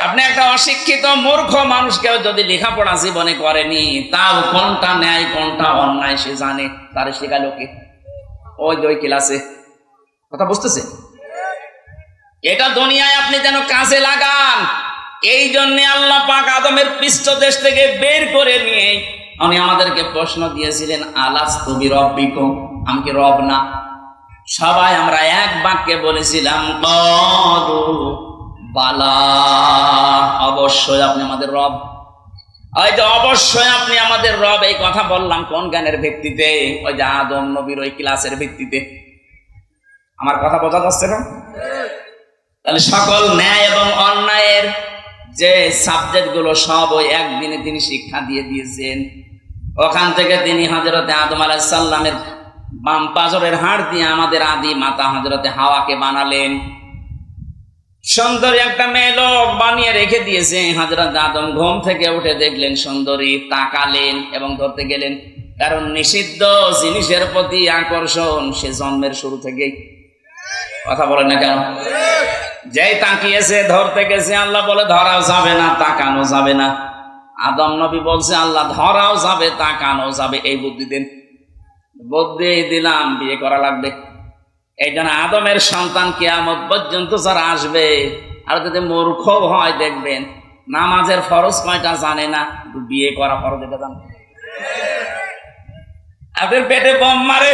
আপনি একটা অশিক্ষিত মূর্খ মানুষকেও যদি লেখাপড়া জীবনে করেনি, তাও কোনটা ন্যায় কোনটা অন্যায় সে জানে, তার শেখালো কে? ওই ক্লাসে। কথা বুঝতেছে? এটা দুনিয়ায় আপনি যেন কাজে লাগান। এই জন্য আল্লাহ পাক আদমের পৃষ্ঠদেশ থেকে বের করে নিয়ে উনি আমাদেরকে প্রশ্ন দিয়েছিলেন, আলাস্তু বিরাব্বিকুম, আমি কি রব না? সবাই আমরা এক বাক্যে বলেছিলাম, ক্বালু বালা, অবশ্যই আপনি আমাদের রব। ওই যে অবশ্যই আপনি আমাদের রব, এই কথা বললাম কোন জ্ঞানের ভিত্তিতে? ওই যে আদম নবীর ওই ক্লাসের ভিত্তিতে। আমার কথা বোঝা যাচ্ছে না? তাহলে সকল ন্যায় এবং অন্যায়ের যে সাবজেক্ট গুলো সব ওই একদিনে তিনি শিক্ষা দিয়ে দিয়েছেন। ওখান থেকে তিনি হযরতে আদম আলাইহিস সালামের বাম পাজরের হাড় দিয়ে আমাদের আদি মাতা হযরতে হাওয়াকে বানালেন। সুন্দরী একটা মেয়ে লোক বানিয়ে রেখে দিয়েছে। হযরত আদম ঘুম থেকে উঠে দেখলেন সুন্দরী, তাকালেন এবং ধরতে গেলেন, কারণ নিষিদ্ধ জিনিসের প্রতি আকর্ষণ সে জন্মের শুরু থেকেই। কথা বলেন না কেন? যেই তাকিয়েছে, ধরতে গেছে, আল্লাহ বলে ধরাও যাবে না, তাকানো যাবে না। আদম নবী বলছে, আল্লাহ ধরাও যাবে, তাকানো যাবে, এই বুদ্ধি দেন। বুদ্ধি দিলাম, বিয়ে করা লাগবে। এই জন্য আদমের সন্তান কিয়ামত পর্যন্ত যারা আসবে, আর যদি মূর্খ হয় দেখবেন নামাজের ফরজ কয়টা জানে না, বিয়ে করা ফরজ এটা জানে। আপনার পেটে বম মারে,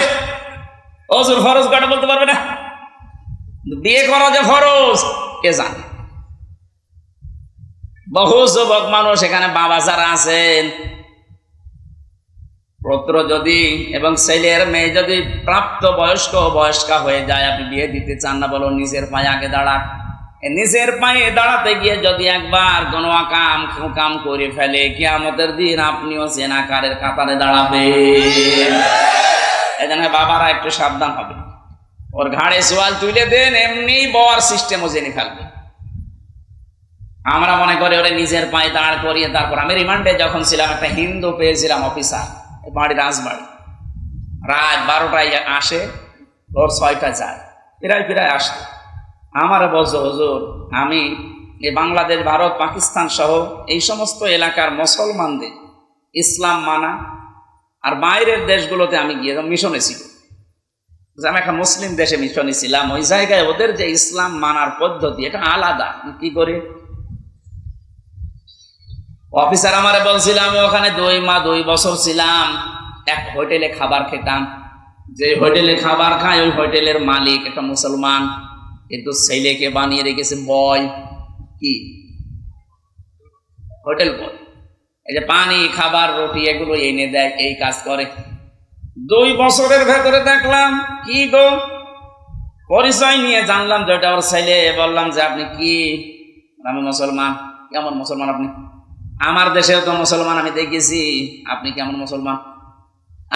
ওজুর ফরজ কয়টা বলতে পারবে না, বিয়ে করা যে ফরজ কে জানে? বহু যুবক মানুষ এখানে বাবা যারা আছেন, পুত্র যদি এবং ছেলের মেয়ে যদি প্রাপ্ত বয়স্কা হয়ে যায়, আপনি বিয়ে দিতে চান না, বলো নিজের পায়ে আগে দাঁড়া। নিজের পায়ে দাঁড়াতে গিয়ে যদি একবার কোনো কাম করে ফেলে, কিয়ামতের দিন আপনিও জেনাকারের কাতারে দাঁড়াবেন। এজন্য বাবারা একটু সাবধান হবে। ওর ঘাড়ে সোয়াল তুলে দেন, এমনি বর সিস্টেমও জেনে ফেলবে। আমরা মনে করি ওরে নিজের পায়ে দাঁড় করিয়ে, তারপর আমি রিমান্ডে যখন ছিলাম একটা হিন্দু পেয়েছিলাম অফিসার, বাড়ি রাজবাড়ি, রাত 12টায় আসে, ওর 6টা যায়, প্রায় আসতো। আমার বলছে, হুজুর আমি এই বাংলাদেশ, ভারত, পাকিস্তান সহ এই সমস্ত এলাকার মুসলমানদের ইসলাম মানা, আর বাইরের দেশগুলোতে আমি গিয়ে মিশনে ছিল, আমি একটা মুসলিম দেশে মিশনে ছিলাম, ওই জায়গায় ওদের যে ইসলাম মানার পদ্ধতি এটা আলাদা। কি করে? অফিসার আমারে বলছিলাম, আমি ওখানে 2 বছর ছিলাম, এক হোটেলে খাবার খেতাম। যে হোটেলে খাবার খায়, ওই হোটেলের মালিক একটা মুসলমান, কিন্তু ছেলেকে বানিয়ে রেখেছে বয়। কি হোটেল বয়? এই যে পানি, খাবার, রুটি এগুলো এনে দেয়, এই কাজ করে। 2 বছরের ভেতরে দেখলাম, কি গো, পরিচয় নিয়ে জানলাম যে ওটা ওর ছেলে। বললাম যে আপনি কি? আমি মুসলমান। কেমন মুসলমান আপনি? আমার দেশেও তো মুসলমান আমি দেখেছি, আপনি কেমন মুসলমান?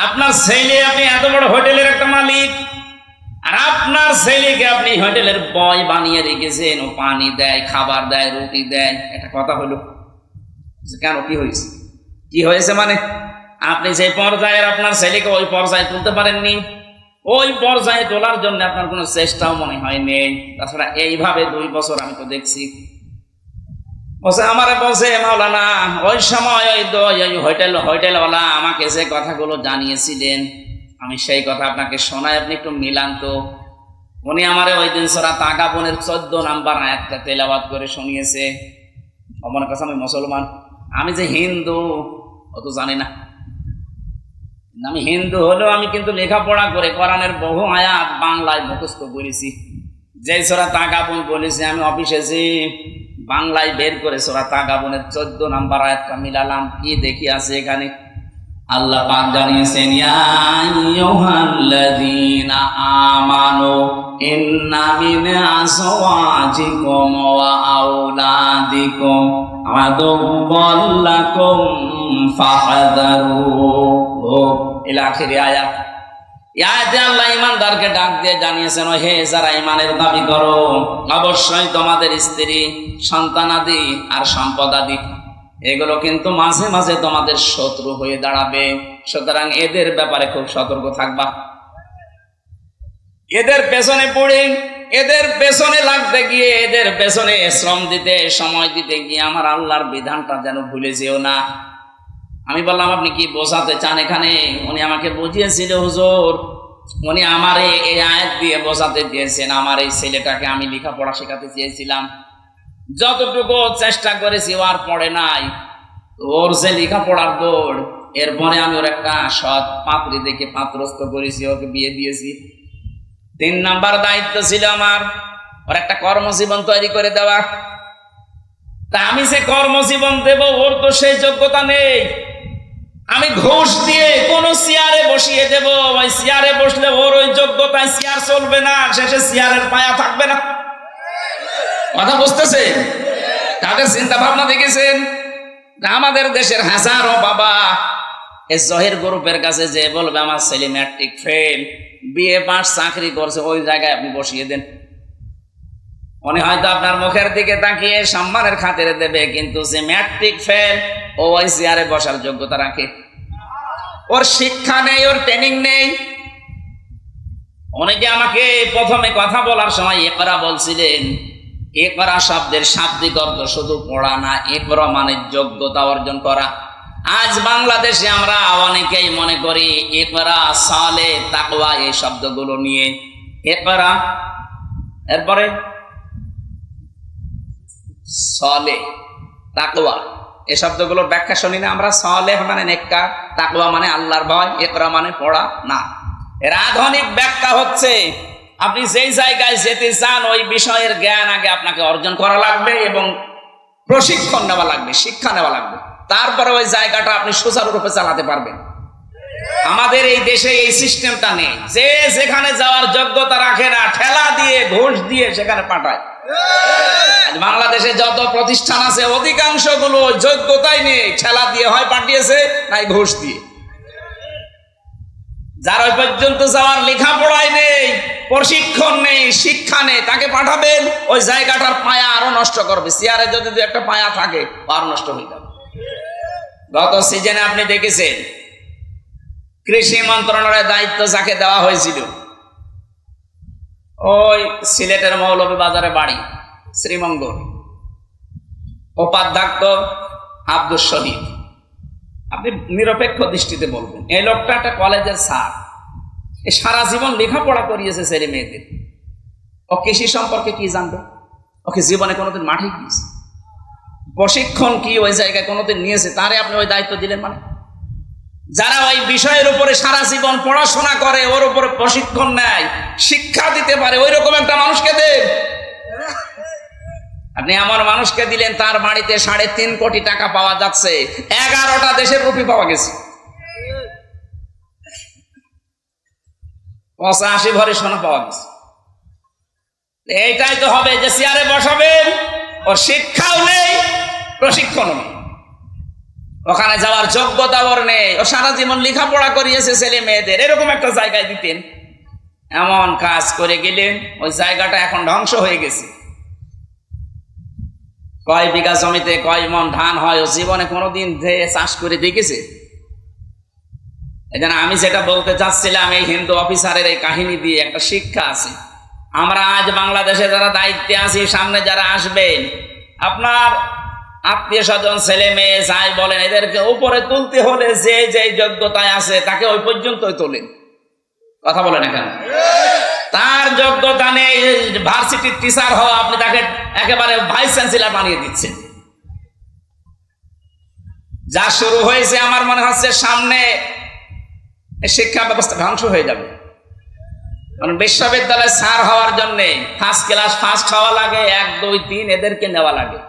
আপনার ছেলে, আপনি এত বড় হোটেলের একটা মালিক, আর আপনার ছেলেকে আপনি হোটেলের বয় বানিয়ে রেখেছেন, ও পানি দেয়, খাবার দেয়, রুটি দেয়, এটা কথা হলো? কেন, কি হয়েছে? কি হয়েছে মানে আপনি যে পর্যায়ের আপনার ছেলেকে ওই পর্যায়ে তুলতে পারেননি, ওই পর্যায়ে তোলার জন্য আপনার কোনো চেষ্টাও মনে হয়নি। তাছাড়া এইভাবে 2 বছর আমি তো দেখছি। বলছে আমারে বলছে মাওলানা ওই সময় ওই হোটেলওয়ালা আমাকে যে কথাগুলো জানিয়েছিলেন আমি সেই কথা আপনাকে শোনাই, আপনি একটু মিলান তো। উনি আমারে ওই দিন সূরা তাগাবুনের 14 নম্বর আয়াতটা তেলাওয়াত করে শুনিয়েছে। আমার কাছে আমি মুসলমান, আমি যে হিন্দু অত জানি না। আমি হিন্দু হলেও আমি কিন্তু লেখাপড়া করে কোরআনের বহু আয়াত বাংলায় মুখস্থ করেছি। যে সূরা তাগাবুন বলেছি আমি অফিসে যে বাংলায় বের করে সূরা তাগাবুনের 14 নম্বর আয়াতটা মিলালাম। কি দেখি আছে এখানে, আল্লাহ পাক জানিয়েছেন ইয়া আইয়ুহাল্লাযীনা আমানু ইন্না মিন আযওয়াজিকুম ওয়া আওলাদিকুম আদুওয়াল লাকুম ফাহযারু ইলা আখির আয়াত। এই আয়াতে আল্লাহ ঈমানদারকে ডাক দিয়ে জানিয়েছেন ও হে যারা ঈমানের দাবি করো, অবশ্যই তোমাদের স্ত্রী, সন্তানাদি আর সম্পদাদি এগুলো কিন্তু মাঝে মাঝে তোমাদের শত্রু হয়ে দাঁড়াবে। সুতরাং এদের ব্যাপারে খুব সতর্ক থাকবা। এদের পেছনে পড়ে, এদের পেছনে লাগতে গিয়ে, এদের পেছনে শ্রম দিতে, সময় দিতে গিয়ে আমার আল্লাহর বিধানটা যেন ভুলে যেও না। আমি বললাম আপনি কি বোঝাতে চান এখানে? উনি আমাকে বুঝিয়েছিল হুজুর, উনি আমারে এই আয়াত দিয়ে বোঝাতে দিয়েছেন। আমার এই ছেলেটাকে আমি লেখাপড়া শেখাতে চেয়েছিলাম, যতটুকু চেষ্টা করেছি আর পড়ে নাই। ওর যে লেখাপড়ার দৌড়, এরপরে আমি ওর একটা সৎ পাত্রী দেখে পাত্রস্থ করেছি, ওকে বিয়ে দিয়েছি। 3 নাম্বার দায়িত্ব ছিল আমার ওর একটা কর্মজীবন তৈরি করে দেওয়া। তা আমি যে কর্মজীবন দেব ওর তো সেই যোগ্যতা নেই। আমি ঘুষ দিয়ে কোন চেয়ারে বসিয়ে দেব, ওই চেয়ারে বসলে ওর ওই যোগ্যতায় চেয়ার চলবে না, শেষে চেয়ারের পায়া থাকবে না। কথা বুঝতেছে? তাদের চিন্তা ভাবনা দেখেছেন? আমাদের দেশের হাজারো বাবা এই জহির গ্রুপের কাছে যে বলবে আমার ছেলে ম্যাট্রিক ফেল, বিএ পাস, চাকরি করছে, ওই জায়গায় আপনি বসিয়ে দেন। উনি হয়তো আপনার মুখের দিকে তাকিয়ে সম্মানের খাতিরে দেবে, কিন্তু যে ম্যাট্রিক ফেল ও ওই চেয়ারে বসার যোগ্যতা রাখে। ওর শিক্ষা নেই, ওর ট্রেনিং নেই। অনেকে আমাকে প্রথমে কথা বলার সময় ইকরা বলছিলেন। ইকরা শব্দের শাব্দিক অর্থ শুধু পড়া না, ইকরা মানে যোগ্যতা অর্জন করা। আজ বাংলাদেশে আমরা অনেকেই মনে করি ইকরা, সালে, তাকওয়া এই শব্দগুলো নিয়ে। ইকরা এরপরে সালে, তাকওয়া এই শব্দগুলোর ব্যাখ্যা শুনি না আমরা। সালেহ মানে নেককার, তাকওয়া মানে আল্লাহর ভয়, ইকরা মানে পড়া না। এর আধুনিক ব্যাখ্যা হচ্ছে আপনি যেই জায়গায় যেতে চান ওই বিষয়ের জ্ঞান আগে আপনাকে অর্জন করা লাগবে এবং প্রশিক্ষণ নেওয়া লাগবে, শিক্ষা নেওয়া লাগবে। তারপরে ওই জায়গাটা আপনি সুচারুরূপে চালাতে পারবেন। আমাদের এই দেশে এই সিস্টেমটা নেই। যে যেখানে যাওয়ার যোগ্যতা রাখে না, ঠেলা দিয়ে ঘুষ দিয়ে সেখানে পাঠায়। বাংলাদেশে যত প্রতিষ্ঠান আছে অধিকাংশ গুলো যোগ্যতাই নেই, ঠেলা দিয়ে হয় পাঠিয়েছে, নাই ঘুষ দিয়ে। যার ওই পর্যন্ত যাওয়ার লেখাপড়াই নেই, প্রশিক্ষণ নেই, শিক্ষা নেই, তাকে পাঠাবেন ওই জায়গাটার পায়া আরো নষ্ট করবে। চেয়ারে যদি একটা পায়া থাকে আরো নষ্ট হয়ে যাবে। গত সিজনে আপনি দেখেছেন কৃষি মন্ত্রণালয়ের দায়িত্ব যাকে দেওয়া হয়েছিল, ওই সিলেটের মৌলভীবাজারে বাড়ি, শ্রীমঙ্গল, উপাধ্যক্ষ আব্দুল শহীদ। আপনি নিরপেক্ষ দৃষ্টিতে বলবেন এই লোকটা একটা কলেজের স্যার, সারা জীবন লেখাপড়া করিয়েছে ছেলে মেয়েদের। ও কৃষি সম্পর্কে কি জানবে? ওকে জীবনে কোনোদিন মাঠে গিয়েছে, প্রশিক্ষণ কি ওই জায়গায় কোনোদিন নিয়েছে? তারে আপনি ওই দায়িত্ব দিলেন মানে? যারা ওই বিষয়ের উপরে সারা জীবন পড়াশোনা করে, ওর উপরে প্রশিক্ষণ নেয়, শিক্ষা দিতে পারে, ওই রকম একটা মানুষকে দেন। আপনি এমন মানুষকে দিলেন তার বাড়িতে 3.5 কোটি টাকা পাওয়া যাচ্ছে, 11টা দেশের রুপি পাওয়া গেছে, 85 ভরি সোনা পাওয়া গেছে। এইটাই তো হবে যে চেয়ারে বসাবেন, ওর শিক্ষাও নেই, প্রশিক্ষণও নেই, ওখানে যাওয়ার যোগ্যতা ওর নেই, ও সারা জীবন লেখাপড়া করিয়েছে ছেলে মেয়েদের। এরকম একটা জায়গায় দিতেন, এমন কাজ করে গেলেন ওই জায়গাটা এখন ধ্বংস হয়ে গেছে। কয় বিঘা জমিতে কয় মন ধান হয় ও জীবনে কোনোদিন চাষ করে দেখেছে? এজন্য আমি যেটা বলতে চাচ্ছিলাম, এই হিন্দু অফিসারের এই কাহিনী দিয়ে একটা শিক্ষা আছে। আমরা আজ বাংলাদেশে যারা দায়িত্বে আছি, সামনে যারা আসবেন, আপনার আত্মীয় স্বজন, ছেলে মেয়ে যাই বলেন, এদেরকে উপরে তুলতে হলে যে যে যোগ্যতায় আছে তাকে ওই পর্যন্তই তোলেন। কথা বলেন এখানে, তার যোগ্যতা নেই ভার্সিটির টিচার হওয়া, আপনি তাকে একেবারে ভাইস চ্যান্সেলর বানিয়ে দিচ্ছেন। যা শুরু হয়েছে আমার মনে হচ্ছে সামনে শিক্ষা ব্যবস্থা ধ্বংস হয়ে যাবে। কারণ বিশ্ববিদ্যালয়ে স্যার হওয়ার জন্য ফার্স্ট ক্লাস ফার্স্ট হওয়া লাগে, 1, 2, 3 এদেরকে নেওয়া লাগে।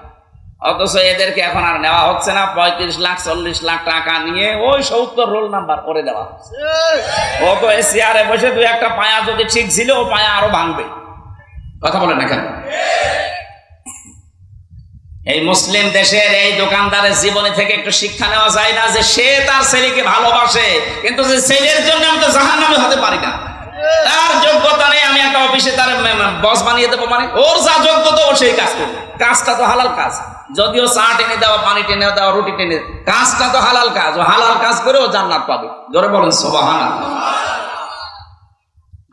অথচ এদেরকে এখন আর নেওয়া হচ্ছে না। 35 লাখ 40 লাখ টাকা নিয়ে ওই 70 রোল নাম্বার করে দেওয়া হচ্ছে। ও তো চেয়ারে বসে 2-1টা পায়া যদি ঠিক ছিল, ও পায়া আরো ভাঙবে। কথা বলেন না কেন? এই মুসলিম দেশের এই দোকানদারের জীবনে থেকে একটু শিক্ষা নেওয়া যায় না যে সে তার ছেলেকে ভালোবাসে, কিন্তু যে ছেলের জন্য আমি তো জাহান্নামে হতে পারি না। তার যোগ্যতা নেই, আমি একটা অফিসে তার বস বানিয়ে দেবো, মানে ওর যা যোগ্যতা ও সেই কাজ করবে। কাজটা তো হালাল কাজ, যদিও চা টেনে দেওয়া, পানি টেনে দেওয়া, রুটি টেনে, কাজটা তো হালাল কাজ। ও হালাল কাজ করে ও জান্নাত পাবে। জোরে বলেন সুবহানাল্লাহ।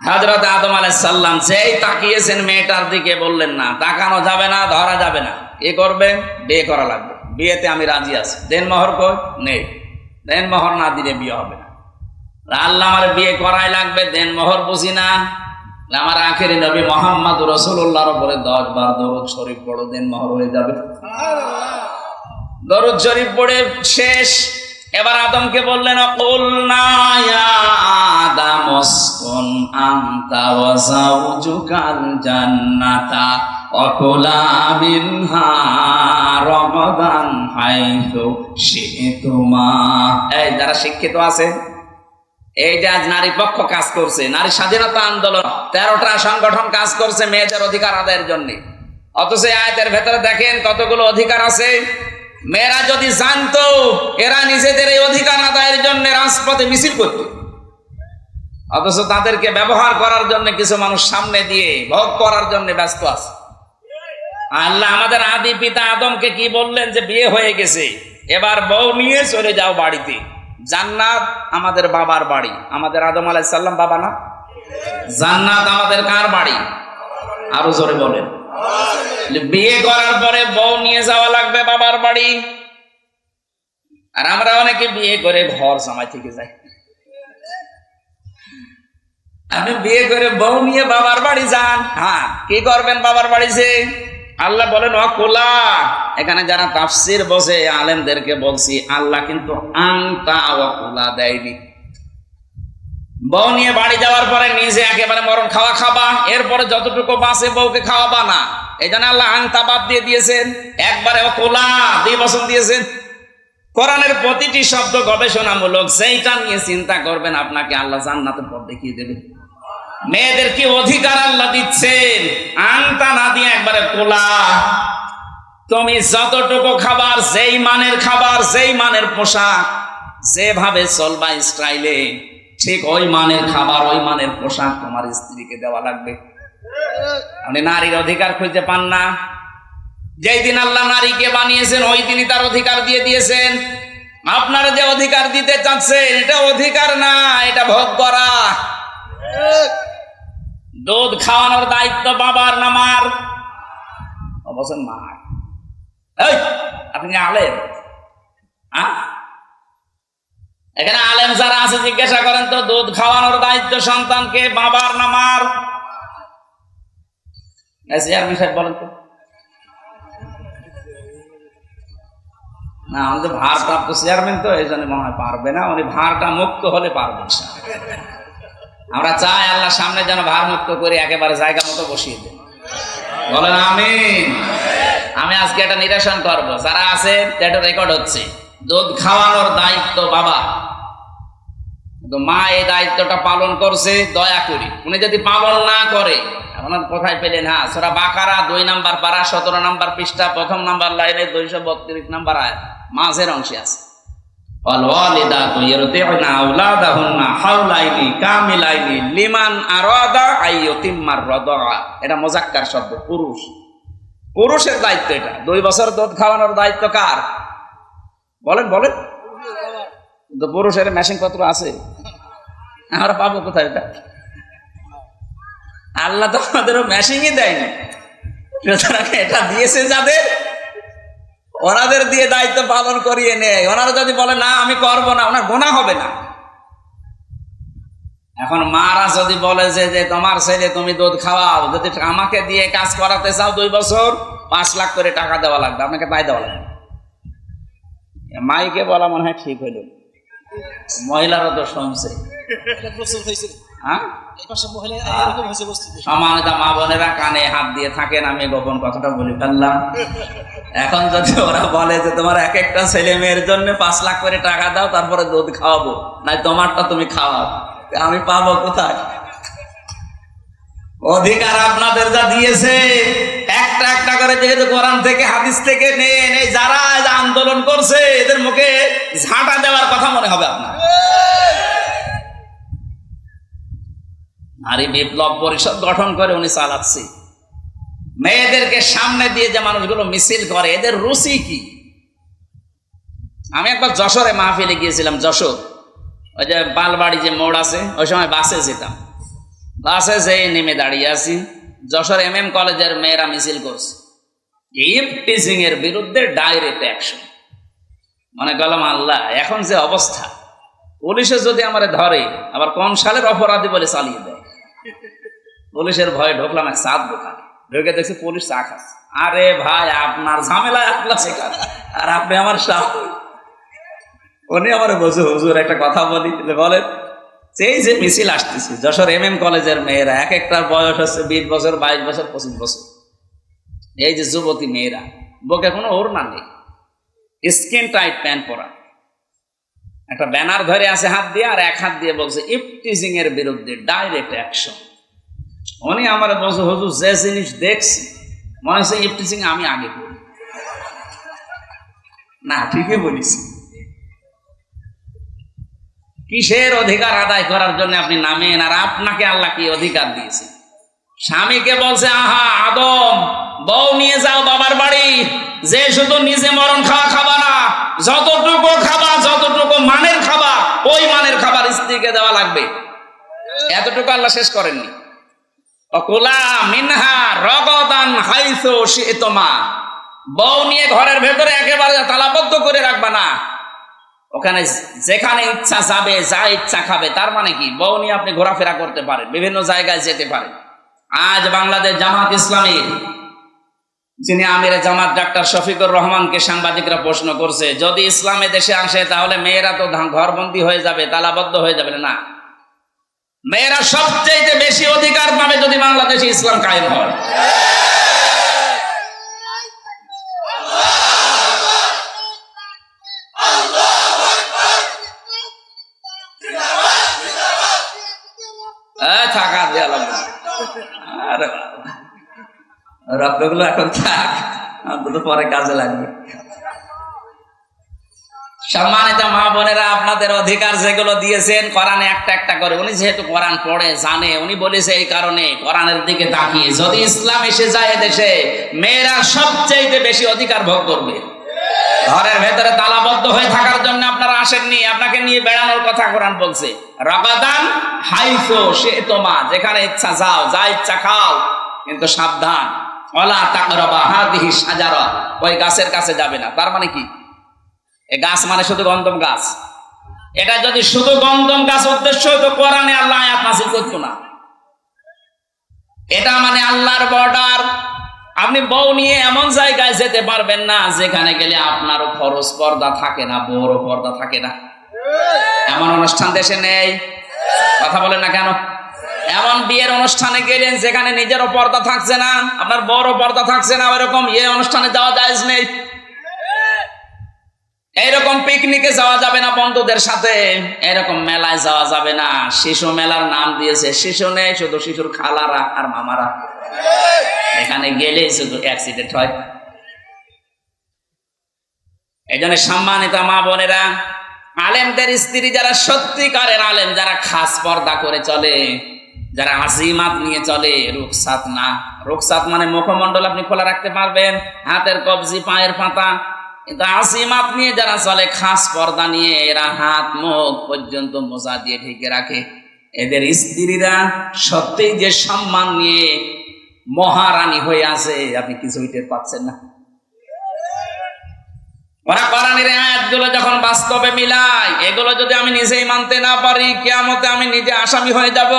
হযরত আদম আলাইহিস সালাম যেই তাকিয়েছেন মেয়েটার দিকে, বললেন না, তাকানো যাবে না, ধরা যাবে না, কি করবেন? বিয়ে করা লাগবে। বিয়েতে আমি রাজি আছি। দেন মোহর কই? নেই। দেন মোহর না দিলে বিয়ে হবে না। আল্লাহ আমার বিয়ে করাই লাগবে, দেন মোহর বুঝি না। আমার আখেরি নবী মুহাম্মদ রাসূলুল্লাহর উপরে 10 বার দরুদ শরীফ পড়ো, দেন মোহর হয়ে যাবে। দরুদ শরীফ পড়ে শেষ। এবার আদমকে বললেন, কুলনা ইয়া আদম উসকুন আনতা ওয়া যাওজুকাল জান্নাতা ওয়া কুলা মিনহা রাগাদান হাইথু শি'তুমা। এই যারা শিক্ষিত আছে, এই যে আজ নারী পক্ষ কাজ করছে, নারী স্বাধীনতা আন্দোলন, 13টা সংগঠন কাজ করছে মেয়েদের অধিকার আদায়ের জন্য। অথচ আয়াতের ভেতরে দেখেন কতগুলো অধিকার আছে। মেয়েরা যদি জানতো এরা নিজেদের এই অধিকার আদায়ের জন্য রাজপথে মিছিল করত, অথচ তাদেরকে ব্যবহার করার জন্য কিছু মানুষ সামনে দিয়ে ভোগ করার জন্য ব্যস্ত আছে। আল্লাহ আমাদের আদি পিতা আদমকে কি বললেন? যে বিয়ে হয়ে গেছে, এবার বউ নিয়ে চলে যাও বাড়িতে। জান্নাত আমাদের বাবার বাড়ি। আমাদের আদম আলাইহিস সালাম বাবা না? জান্নাত আমাদের কার বাড়ি? আরো জোরে বলেন। বিয়ে করার পরে বউ নিয়ে যাওয়া লাগবে বাবার বাড়ি। আর আমরা অনেকে বিয়ে করে ঘর জামাই থেকে যাই। আপনি বিয়ে করে বউ নিয়ে বাবার বাড়ি যান, হ্যাঁ, কি করবেন বাবার বাড়ি যে? আল্লাহ বলেন ওয়াকুলা। এখানে যারা তাফসীর বসে আলেমদেরকে বলছি, আল্লাহ কিন্তু আনতা ওয়াকুলা দেয়নি। বউ নিয়ে বাড়ি যাওয়ার পরে নিজে একেবারে মরণ খাওয়া খাবা, এরপরে যতটুকু বাঁচে বউকে খাওয়াবা না। এই জন্য আল্লাহ আনতা বাদ দিয়ে দিয়েছেন, একবারে ওয়াকুলা 2 বছর দিয়েছেন। কোরআনের প্রতিটি শব্দ গবেষণামূলক, সেইটা নিয়ে চিন্তা করবেন, আপনাকে আল্লাহ জান্নাতের পথ দেখিয়ে দেবেন। মেয়েদের কি অধিকার আল্লাহ দিচ্ছেন, আনতা না দিয়ে একবারে কোলা। তুমি যতটুকু খাবার, যেই মানের খাবার, যেই মানের পোশাক, যেভাবে চলবা স্টাইলে, ঠিক ওই মানের খাবার, ওই মানের পোশাক তোমার স্ত্রীকে দেওয়া লাগবে। আপনি নারীর অধিকার খুঁজতে পান না। যেই দিন আল্লাহ নারীকে বানিয়েছেন ওই দিনই তার অধিকার দিয়ে দিয়েছেন। আপনারা যে অধিকার দিতে চাচ্ছেন এটা অধিকার না, এটা ভোগ করা। দুধ খাওয়ানোর দায়িত্ব বাবার না মার? অবশ্যই মার। এই আপনি আলেম, এখানে আলেম যারা আছে জিজ্ঞাসা করেন তো, দুধ খাওয়ানোর দায়িত্ব সন্তানকে বাবার না মার? চেয়ারম্যান সাহেব বলেন তো। না, আমাদের ভারপ্রাপ্ত চেয়ারম্যান তো, এই জন্য মনে হয় পারবে না। উনি ভারটা মুক্ত হলে পারবেন। আমরা চাই আল্লাহ সামনে যেন ভার মুক্ত করে একেবারে জায়গা মতো বসিয়ে দেন। বলেন আমিন। আমি আজকে একটা নিরসন করবো, যারা আছে এটা রেকর্ড হচ্ছে, দুধ খাওয়ানোর দায়িত্ব বাবা, কিন্তু মা এই দায়িত্বটা পালন করছে দয়া করি। উনি যদি পালন না করে, আপনার কোথায় পেলেন? হ্যাঁ, সূরা বাকারা 2 নম্বর পারা 17 নম্বর পৃষ্ঠা 1ম নম্বর লাইনে 232 নম্বর আয়াত মাঝের অংশে আছে, ওয়ালওয়ালিদাতু ইরদি'না আওলাদাহুন্না হাওলাইনি কামিলাইনি লিমান আরাদা আইয়ুতিম্মার রাদা। এটা মুযাক্কার শব্দ, পুরুষ, পুরুষের দায়িত্ব এটা। 2 বছর দুধ খাওয়ানোর দায়িত্ব কার? বলেন বলেন। তো পুরুষের মেশিন পত্র আছে, আমরা পাবো কোথায় এটা? আল্লাহ তো আমাদেরও মেশিনই দেয়নি, সুতরাং এটা দিয়েছে যাদের, ওনাদের দিয়ে দায়িত্ব পালন করিয়ে নেয়। ওনারা যদি বলে না আমি করবো না, ওনার গোনা হবে না। এখন মারা যদি বলে যে তোমার ছেলে তুমি দুধ খাওয়াও, যদি আমাকে দিয়ে কাজ করাতে চাও 2 বছর 5 লাখ করে টাকা দেওয়া লাগবে, আপনাকে তাই দেওয়া লাগবে। মাইকে বলা মনে হয় ঠিক হইল, মহিলারা তো শুনছে। সমানতা মা বোনেরা কানে হাত দিয়ে থাকেন, আমি গোপন কথাটা বলে ফেললাম। এখন যদি ওরা বলে যে তোমার এক একটা ছেলে মেয়ের জন্য 5 লাখ করে টাকা দাও, তারপরে দুধ খাওয়াবো, নাই তোমারটা তুমি খাওয়াও, আমি পাবো কোথায়? অধিকার আপনাদের যা দিয়েছে একটা একটা করে যেহেতু কোরআন থেকে হাদিস থেকে নেন, এই যারা আন্দোলন করছে এদের মুখে ঝাঁটা দেওয়ার কথা মনে হবে আপনার। নারী বিপ্লব পরিষদ গঠন করে উনি চালাচ্ছে। মেয়েদেরকে সামনে দিয়ে যে মানুষগুলো মিছিল করে, এদের রুচি কি? আমি একবার যশোরে মাহফিলে গিয়েছিলাম, যশোর ওই যে বালবাড়ি যে মোড় আছে, ওই সময় বাসে যেতাম। বাসে যেয়ে নেমে দাঁড়িয়ে আছি, যশোর MM কলেজের মেয়েরা মিছিল করছে টিচিং এর বিরুদ্ধে ডাইরেক্ট অ্যাকশন। মনে করলাম আল্লাহ, এখন যে অবস্থা, পুলিশে যদি আমার ধরে আবার কোন সালের অপরাধী বলে চালিয়ে দেয়। পুলিশের ভয়ে ঢুকলাম এক চাঁদ দোকানে, ঢুকে দেখছি পুলিশ চা খাচ্ছে। আরে ভাই, আপনার ঝামেলায় আপনার শেখার, আর আপনি আমার সাথ। উনি আমার বলছে হুজুর একটা কথা বলি, বলেন। সেই যে মিছিল আসতেছে যশোর MM কলেজের মেয়েরা, এক একটার বয়স হচ্ছে 20 বছর 22 বছর 25 বছর। এই যে যুবতী মেয়েরা, বুকে কোনো ওড়না নেই, স্কিন টাইট প্যান্ট পরা, একটা ব্যানার ধরে আছে হাত দিয়ে, আর এক হাত দিয়ে বলছে ইফটিজিং এর বিরুদ্ধে ডাইরেক্ট অ্যাকশন। উনি আমার বলছে হুজুর যে জিনিস দেখছি মনে হচ্ছে ইফটিজিং আমি আগে করি না। ঠিকই বলেছি। কিসের অধিকার আদায় করার জন্য আপনি নামেন? আর আপনাকে আল্লাহ কি অধিকার দিয়েছে? স্বামীকে বলছে আহা আদম, বউ নিয়ে যাও বাবার বাড়ি, যে শুধু নিজে মরণ খাওয়া খাবা না, যতটুকু খাবা, যতটুকু মানের খাবা, ওই মানের খাবার স্ত্রীকে দেওয়া লাগবে। এতটুকু আল্লাহ শেষ করেননি। অকুলা মিনহা রগদান হাইসু শি'তুমা, বউ নিয়ে ঘরের ভেতরে একেবারে তালাবদ্ধ করে রাখবা না, ওখানে যেখানে ইচ্ছা যাবে, যা ইচ্ছা খাবে। তার মানে কি, বউ নিয়ে আপনি ঘোরাফেরা করতে পারেন, বিভিন্ন জায়গায় যেতে পারেন। আজ বাংলাদেশ জামাত ইসলামী যিনি আমিরে জামাত ডাক্তার শফিকুর রহমানকে সাংবাদিকরা প্রশ্ন করছে, যদি ইসলামে দেশে আসে তাহলে মেয়েরা তো ঘরবন্দি হয়ে যাবে, তালাবদ্ধ হয়ে যাবে। না, মেয়েরা সবচেয়ে বেশি অধিকার পাবে যদি বাংলাদেশে ইসলাম কায়েম হয়। থাকা দেওয়া লাগবে। আরে রক্তগুলো এখন থাক, অন্তত পরে কাজে লাগবে। সম্মানিত মা বোনেরা, আপনাদের অধিকার যেগুলো দিয়েছেন কোরআনে একটা একটা করে, উনি যেহেতু কোরআন পড়ে জানে, উনি বলেছে এই কারণে কোরআনের দিকে তাকিয়ে, যদি ইসলাম এসে যায় দেশে, মেয়েরা সবচেয়ে বেশি অধিকার ভোগ করবে। ঘরের ভেতরে তালাবদ্ধ হয়ে থাকার জন্য আপনারা আসেননি, আপনাকে নিয়ে বেড়ানোর কথা কোরআন বলছে। রগাদান হাইসু শি'তুমা, যেখানে ইচ্ছা যাও, যা ইচ্ছা খাও, কিন্তু সাবধান, ওয়ালা তাকরাবা হাদিহি শাজারা, ওই গাছের কাছে যাবে না। তার মানে কি, এই গাছ মানে শুধু গন্ধম গাছ। এটা যদি শুধু গন্ধম গাছ উদ্দেশ্য হতো, কোরআনে আল্লাহ আয়াত নাযিল করতো না। এটা মানে আল্লাহর বর্ডার। আপনি বউ নিয়ে এমন জায়গায় যেতে পারবেন না যেখানে গেলে আপনারও খরচ পর্দা থাকে না, বড় পর্দা থাকে না। এমন অনুষ্ঠান দেশে নেই, কথা বলেন না কেন? এমন বিয়ের অনুষ্ঠানে গেলেন যেখানে নিজেরও পর্দা থাকছে না, আপনার বড় পর্দা থাকছে না, ওইরকম অনুষ্ঠানে যাওয়া জায়েজ নেই। এইরকম পিকনিকে যাওয়া যাবে না বন্ধুদের সাথে, এরকম মেলায় যাওয়া যাবে না। শিশু মেলার নাম দিয়েছে, শিশু নেই, শুধু শিশুর খালারা আর মামারা। এখানে গেলে শুধু অ্যাক্সিডেন্ট হয়। এই জন্য সম্মানিত মা বোনেরা, আলেমদের স্ত্রী যারা সত্যিকারের আলেম, যারা খাস পর্দা করে চলে, যারা আজিমাত নিয়ে চলে, রুখসাত না। রুখসাত মানে মুখমণ্ডল আপনি খোলা রাখতে পারবেন, হাতের কবজি, পায়ের পাতা, কিন্তু আসিমাত নিয়ে যারা চলে, খাস পর্দা নিয়ে, এরা হাত মুখ পর্যন্ত মোজা দিয়ে ঢেকে রাখে। এদের স্ত্রীরা সত্যিই যে সম্মান নিয়ে মহারানী হয়ে আছে, আপনি কিছুই টের পাচ্ছেন না। ওরা কোরআনের আয়াতগুলো যখন বাস্তবে মিলায়, এগুলো যদি আমি নিজেই মানতে না পারি, কিয়ামতে আমি নিজে আসামি হয়ে যাব।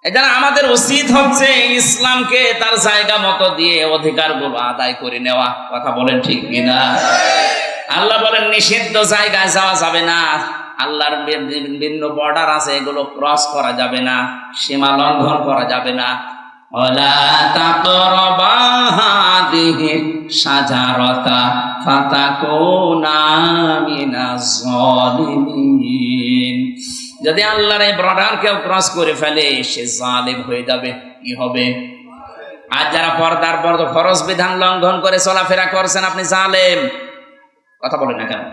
এজন্য আমাদের উচিত হচ্ছে ইসলামকে তার জায়গা মতো দিয়ে অধিকারগুলো আদায় করে নেওয়া। কথা বলেন ঠিক কিনা? আল্লাহ বলেন নিষিদ্ধ জায়গায় যাওয়া যাবে না, আল্লাহর বিভিন্ন বর্ডার আছে, এগুলো ক্রস করা যাবে না, সীমা লঙ্ঘন করা যাবে না। ওয়ালা তাকরাবা হাদিহি শাজারাতা ফাতাকুনা মিনাজ জালিমিন। যদি আল্লাহর এই বর্ডার কেউ ক্রস করে ফেলে, সে জালিম হয়ে যাবে। কি হবে? আর যারা পর্দার ফরজ বিধান লঙ্ঘন করে চলাফেরা করছেন, আপনি জালেম। কথা বলেন না কেন?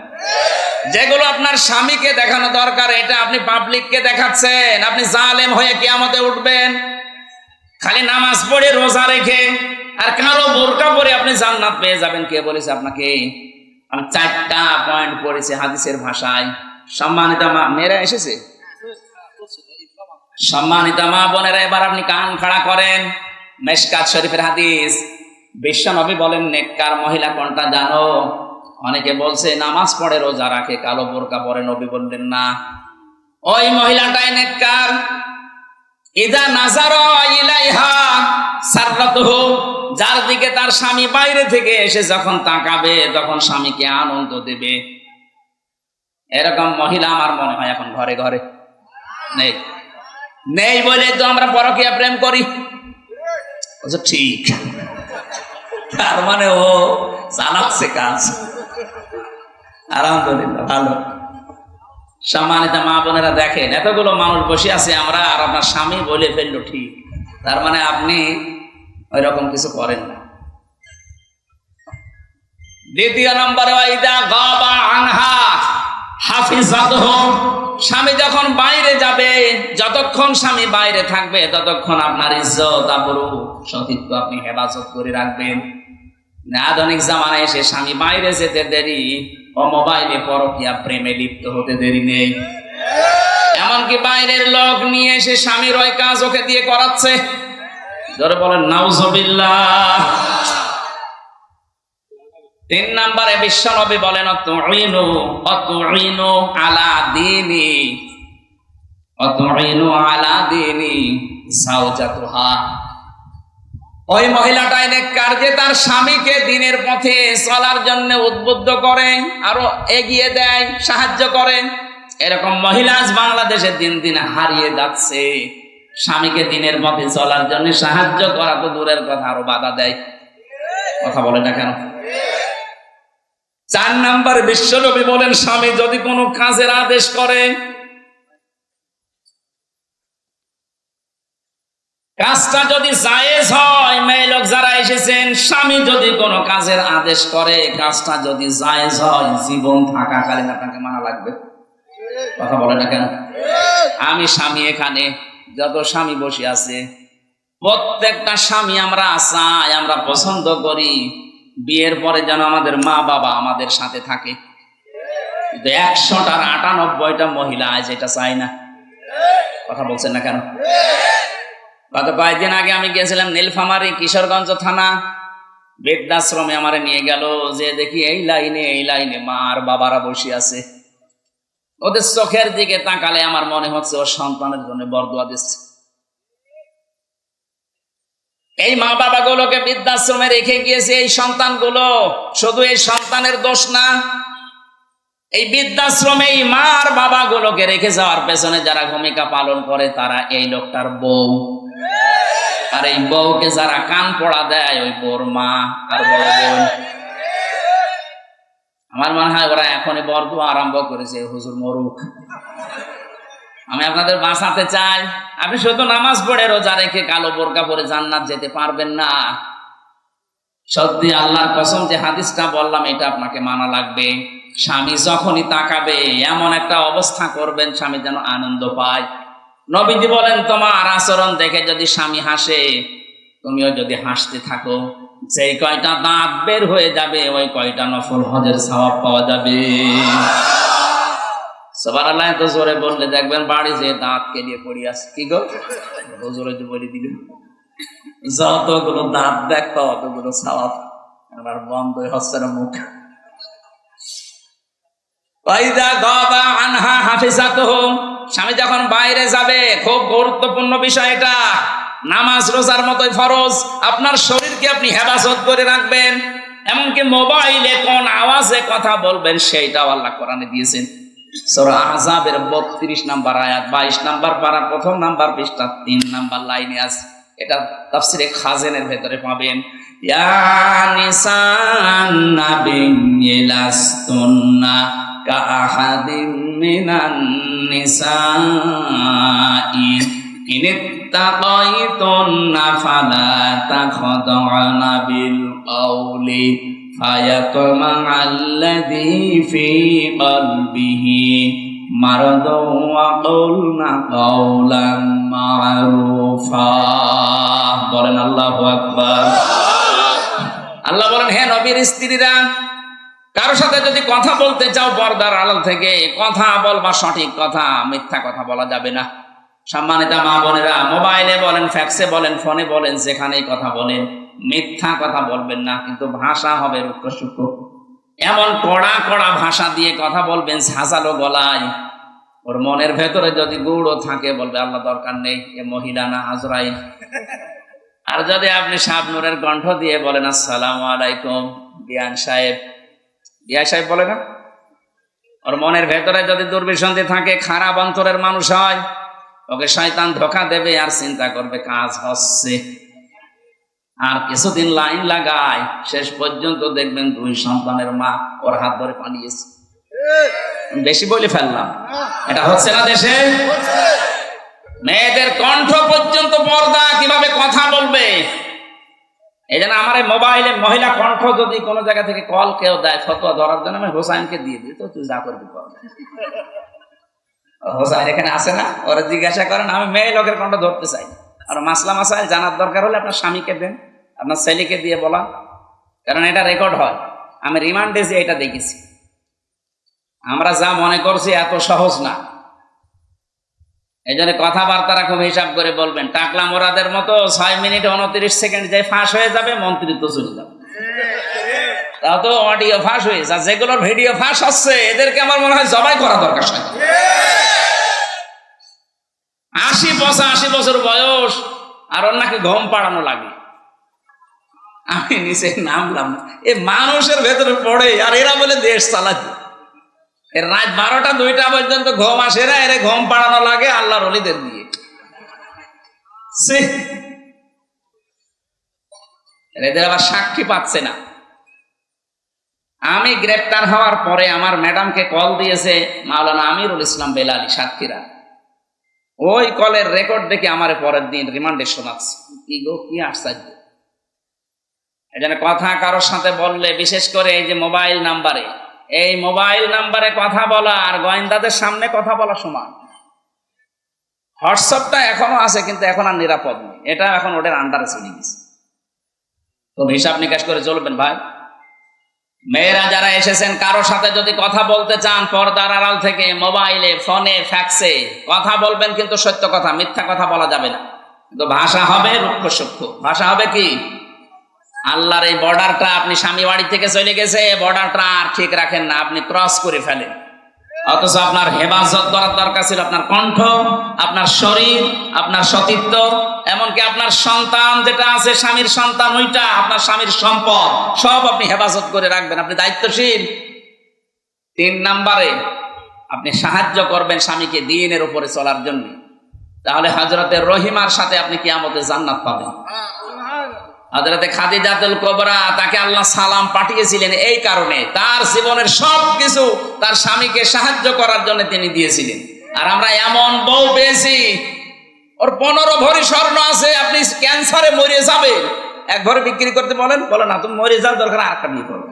যেগুলো আপনার স্বামীকে দেখানো দরকার, এটা আপনি পাবলিককে দেখাচ্ছেন, আপনি জালেম হয়ে কিয়ামতে উঠবেন। খালি নামাজ পড়ে রোজা রেখে আর কালো বোরকা পরে আপনি জান্নাত পেয়ে যাবেন। কে বলেছে আপনাকে? আমি 4টা পয়েন্ট পড়েছি হাদিসের ভাষায়। সম্মানিতা মা মেয়েরা এসেছে, সম্মানিতা মা বোনেরা, এবার আপনি কান খাড়া করেন। মিশকাত শরীফের হাদিস, বিশ্ব নবী বলেন নেককার মহিলা কোনটা জানো? অনেকে বলছে নামাজ পড়ে রোজা রাখে কালো বোরকা পরে। নবী বললেন না, ওই মহিলাটাই নেককার। ইদা নাজারা ইলাইহা সাররাতুহু, যার দিকে তার স্বামী বাইরে থেকে এসে যখন তাকাবে, তখন স্বামীকে আনন্দ দেবে। এরকম মহিলা আমার মনে হয় এখন ঘরে ঘরে নেই। নেই বলে তো আমরা পরকীয়া প্রেম করি। ঠিক, তার মানে ও জানাচ্ছে কাজ। আলহামদুলিল্লাহ, ভালো। সম্মানিত মা বোনেরা দেখেন, এতগুলো মানুষ বসে আছে আমরা, আর আপনার স্বামী বলে ফেললো ঠিক, তার মানে আপনি ওই রকম কিছু করেন না। দ্বিতীয় নম্বরে, ওয়াইদা গাবা আনহা হাফিজাতুহু, স্বামী যখন বাইরে যাবে, যতক্ষণ স্বামী বাইরে থাকবে ততক্ষণ আপনার ইজ্জত আবরু সতীত্ব আপনি হেফাজত করে রাখবেন। আধুনিক জামানায় এসে স্বামী বাইরে যেতে দেরি, ও মোবাইলে পরকীয়া প্রেমে লিপ্ত হতে দেরি নেই। এমনকি বাইরের লোক নিয়ে এসে স্বামীর ওই কাজ ওকে দিয়ে করাচ্ছে। ধরে বলেন নাউজুবিল্লাহ। 3 নম্বরে বিশ্ব নবী বলেন অতুইনু আলা দীনি যাওজাতুহা। ওই মহিলাটাই নেককার যে তার স্বামীকে দ্বীনের পথে চলার জন্য উদ্বুদ্ধ করে, আরো এগিয়ে দেয়, সাহায্য করে। এরকম মহিলা আজ বাংলাদেশে দিন দিন হারিয়ে যাচ্ছে। স্বামীকে দ্বীনের পথে চলার জন্য সাহায্য করা তো দূরের কথা, আরো বাধা দেয়। কথা বলে না কেন? 4 নম্বর বিশ্ব নবী বলেন, স্বামী যদি কোনো কাজের আদেশ করে, কাজটা যদি জায়েজ হয়, মেয়ে লোক যারা এসেছেন, স্বামী যদি কোনো কাজের আদেশ করে, কাজটা যদি জায়েজ হয়, জীবন থাকাকালীন আপনাকে মানা লাগবে। কথা বলে না কেন? আমি স্বামী, এখানে যত স্বামী বসে আছে, প্রত্যেকটা স্বামী আমরা চাই, আমরা পছন্দ করি বিয়ের পরে যেন আমাদের মা বাবা আমাদের সাথে থাকে। 100টার 98টা মহিলা আজ এটা চাই না। কথা বলছেন না কেন? গত কয়েকদিন আগে আমি গিয়েছিলাম নীলফামারী কিশোরগঞ্জ থানা, বৃদ্ধাশ্রমে আমারে নিয়ে গেল। যে দেখি এই লাইনে মা আর বাবারা বসে আছে। ওদের চোখের দিকে তাকালে আমার মনে হচ্ছে ওর সন্তানের জন্য বরদোয়া দিচ্ছে। এই মা বাবা গুলোকে বৃদ্ধাশ্রমে রেখে গিয়েছে। এই সন্তানগুলো, শুধু এই সন্তানের দোষ না, এই বৃদ্ধাশ্রমে এই মা আর বাবা গুলোকে রেখে যাওয়ার পেছনে যারা ভূমিকা পালন করে, তারা এই লোকটার বউ। আর এই বউকে যারা কান পড়া দেয়, ওই বউর মা আর বড় বোন। আমার মনে হয় ওরা এখনই বরদোয়া আরম্ভ করেছে, হুজুর মরুক। আমি আপনাদের বাঁচাতে চাই। আপনি শুধু নামাজ পড়ে রোজা রেখে কালো বোরকা পরে জান্নাত যেতে পারবেন না। সত্যি আল্লাহর কসম, যে হাদিসটা বললাম এটা আপনাকে মানা লাগবে। স্বামী যখনই তাকাবে, এমন একটা অবস্থা করবেন স্বামী যেন আনন্দ পায়। নবীজি বলেন, তোমার আচরণ দেখে যদি স্বামী হাসে, তুমিও যদি হাসতে থাকো, যেই কয়টা দাঁত বের হয়ে যাবে ওই কয়টা নফল হজের সওয়াব পাওয়া যাবে। সুবহানাল্লাহ। তো জোরে বললে দেখবেন বাড়ি যে দাঁত কেলিয়ে পড়ি আছে। কি গো জোরে যে বলে দিল, যতগুলো দাঁত দেখতো অতগুলো সওয়াব। আমার বন্ধ হচ্ছে না মুখ। স্বামী যখন বাইরে যাবে, খুব গুরুত্বপূর্ণ বিষয় এটা, নামাজ রোজার মতোই ফরজ। আপনার শরীরকে আপনি হেফাজত করে রাখবেন, এমনকি মোবাইলে কোন আওয়াজে কথা বলবেন সেইটাও আল্লাহ কোরআনে দিয়েছেন। সূরা আহজাবের 32 নম্বর আয়াত, 22 নম্বর পারা, প্রথম নাম্বার পৃষ্ঠা 3 নম্বর লাইনে আছে। এটা তাফসীরে খাজেনের ভেতরে পাবেন। ইয়া নিসান নাবিয়্যি লাস্তুন্না কাআহাদিম মিনান নিসাই ইনিত্তাকাইতুন্না ফালা তাখদা'না বিল কওলি ফায়াতমা'আল্লাযী ফী কলবিহি মারাদুন ওয়া কুলনা কাওলান মা'রুফা। বলেন আল্লাহু আকবার। আল্লাহ বলেন, হে নবীর স্ত্রীরা, কারোর সাথে যদি কথা বলতে চাও পর্দার আড়াল থেকে কথা বলবা, সঠিক কথা, মিথ্যা কথা বলা যাবে না। সম্মানিতা মা বোনেরা, মোবাইলে বলেন, ফ্যাক্সে বলেন, ফোনে বলেন, যেখানেই কথা বলেন মিথ্যা কথা বলবেন না, কিন্তু ভাষা হবে রুক্ষ সূক্ষ্ম। এমন কড়া কড়া ভাষা দিয়ে কথা বলবেন ঝাঁঝালো গলায়, ওর মনের ভেতরে যদি গুড়ও থাকে বলবে আল্লাহ দরকার নেই, এ মহিলা না আজরাইল। আর যদি আপনি শাবনূরের কণ্ঠ দিয়ে বলেন আসসালামু আলাইকুম বিয়ান সাহেব, বিয়া সাহেব বলে না, ওর মনের ভেতরে যদি দুর্বিসন্ধি থাকে, খারাপ অন্তরের মানুষ হয়, ওকে শয়তান ধোঁকা দেবে আর চিন্তা করবে কাজ হচ্ছে। আর কিছুদিন লাইন লাগায়, শেষ পর্যন্ত দেখবেন 2 সন্তানের মা ওর হাত ধরে পালিয়েছে। বেশি বলে ফেললাম, এটা হচ্ছে না দেশে? মেয়েদের কণ্ঠ পর্যন্ত পর্দা, কিভাবে কথা বলবে। এই জন্য আমার এই মোবাইলে মহিলা কণ্ঠ যদি কোনো জায়গা থেকে কল কেউ দেয় ফতোয়া ধরার জন্য, আমি হোসাইনকে দিয়ে দিই, তো তুই যা করবি কর। হোসাইন এখানে আসে না, ওরা জিজ্ঞাসা করেন, আমি মেয়ে লোকের কণ্ঠ ধরতে চাই। আর মাসলা মাসাইল জানার দরকার হলে আপনার স্বামীকে দেন, আপনার ছেলেকে দিয়ে বলা, কারণ এটা রেকর্ড হয়। আমি রিমান্ডে যে এটা দেখেছি। আমরা যা মনে করছি এত সহজ না। এই জন্য কথাবার্তারা খুব হিসাব করে বলবেন। টাকলা মোরাদের মতো 6 মিনিট 29 সেকেন্ড যে ফাঁস হয়ে যাবে, মন্ত্রিত্ব চলে যাবে। তাও তো অডিও ফাঁস হয়েছে, আর যেগুলোর ভিডিও ফাঁস হচ্ছে এদেরকে আমার মনে হয় জবাই করা দরকার। 80-85 বছর বয়স, আর ওর নাকি ঘুম পাড়ানো লাগে। আমি নিচে নামলাম, এ মানুষের ভেতরে পড়ে, আর এরা বলে দেশ চালাচ্ছে। এর রাত 12টা-2টা পর্যন্ত ঘুম আসে না, এর ঘুম পাড়ানো লাগে আল্লাহর ওলিদের দিয়ে। এদের আবার সাক্ষী পাচ্ছে না। আমি গ্রেপ্তার হওয়ার পরে আমার ম্যাডামকে কল দিয়েছে মাওলানা আমিরুল ইসলাম বেলালী, সাতক্ষীরা। ওই কলের রেকর্ড দেখে আমার পরের দিন রিমান্ডে শোনাচ্ছে। কি গো, কি আশ্চর্য। এই জন্য কথা কারোর সাথে বললে, বিশেষ করে এই যে মোবাইল নাম্বারে, এই মোবাইল নাম্বারে কথা বলা আর গোয়েন্দাদের সামনে কথা বলা সমান। হোয়াটসঅ্যাপটা এখনো আছে, কিন্তু এখন আর নিরাপদ নেই, এটা এখন ওদের আন্ডারে চলে গেছে। তো হিসাব নিকাশ করে চলবেন ভাই। মেয়েরা যারা এসেছেন, কারোর সাথে যদি কথা বলতে চান পর্দার আড়াল থেকে, মোবাইলে, ফোনে, ফ্যাক্সে কথা বলবেন, কিন্তু সত্য কথা, মিথ্যা কথা বলা যাবে না। কিন্তু ভাষা হবে রুক্ষ সূক্ষ্ম। ভাষা হবে কি? আল্লাহর এই বর্ডারটা, আপনি স্বামী বাড়ি থেকে চলে গেছে, বর্ডারটা আর ঠিক রাখেন না, আপনি ক্রস করে ফেলেন। অথচ আপনার হেফাজত করার দরকার ছিল আপনার কণ্ঠ, আপনার শরীর, আপনার সতীত্ব, এমনকি আপনার সন্তান যেটা আছে, স্বামীর সন্তান, ওইটা আপনার স্বামীর সম্পদ, সব আপনি হেফাজত করে রাখবেন। আপনি দায়িত্বশীল। 3 নম্বরে আপনি সাহায্য করবেন স্বামীকে দ্বীনের উপরে চলার জন্য। তাহলে হযরতে রহিমার সাথে আপনি কিয়ামতে জান্নাত পাবেন। হযরতে খাদিজাতুল কুবরা, তাকে আল্লাহ সালাম পাঠিয়েছিলেন এই কারণে, তার জীবনের সব কিছু তার স্বামীকে সাহায্য করার জন্য তিনি দিয়েছিলেন। আর আমরা এমন বউ পেয়েছি, ওর 15 ভরি স্বর্ণ আছে, আপনি ক্যান্সারে মরে যাবেন, 1 ভরি বিক্রি করতে বলেন, বলে না তুমি মরে যাও, দরকার আরেকটা বিয়ে করো,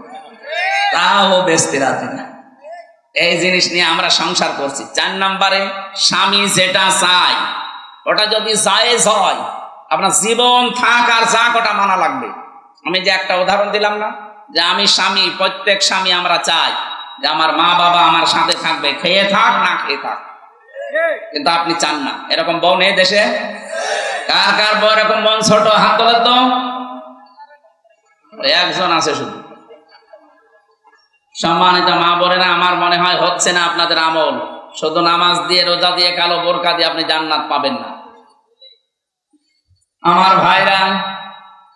তাও বেচতে রাজি না। এই জিনিস নিয়ে আমরা সংসার করছি। 4 নম্বরে, স্বামী যেটা চায় ওটা যদি জায়েজ হয়, আপনার জীবন থাক আর যাক ওটা মানা লাগবে। আমি যে একটা উদাহরণ দিলাম না, যে আমি স্বামী, প্রত্যেক স্বামী আমরা চাই যে আমার মা বাবা আমার সাথে থাকবে, খেয়ে থাক না খেয়ে থাক, কিন্তু আপনি চান না। এরকম বউ নেই দেশে? কার কার বউ এরকম বোন? ছোট হাত তোলেন তো। একজন আছে শুধু। সম্মানিত মা বোনেরা, আমার মনে হয় হচ্ছে না আপনাদের আমল। শুধু নামাজ দিয়ে, রোজা দিয়ে, কালো বোরকা দিয়ে আপনি জান্নাত পাবেন না। আমার ভাইরা,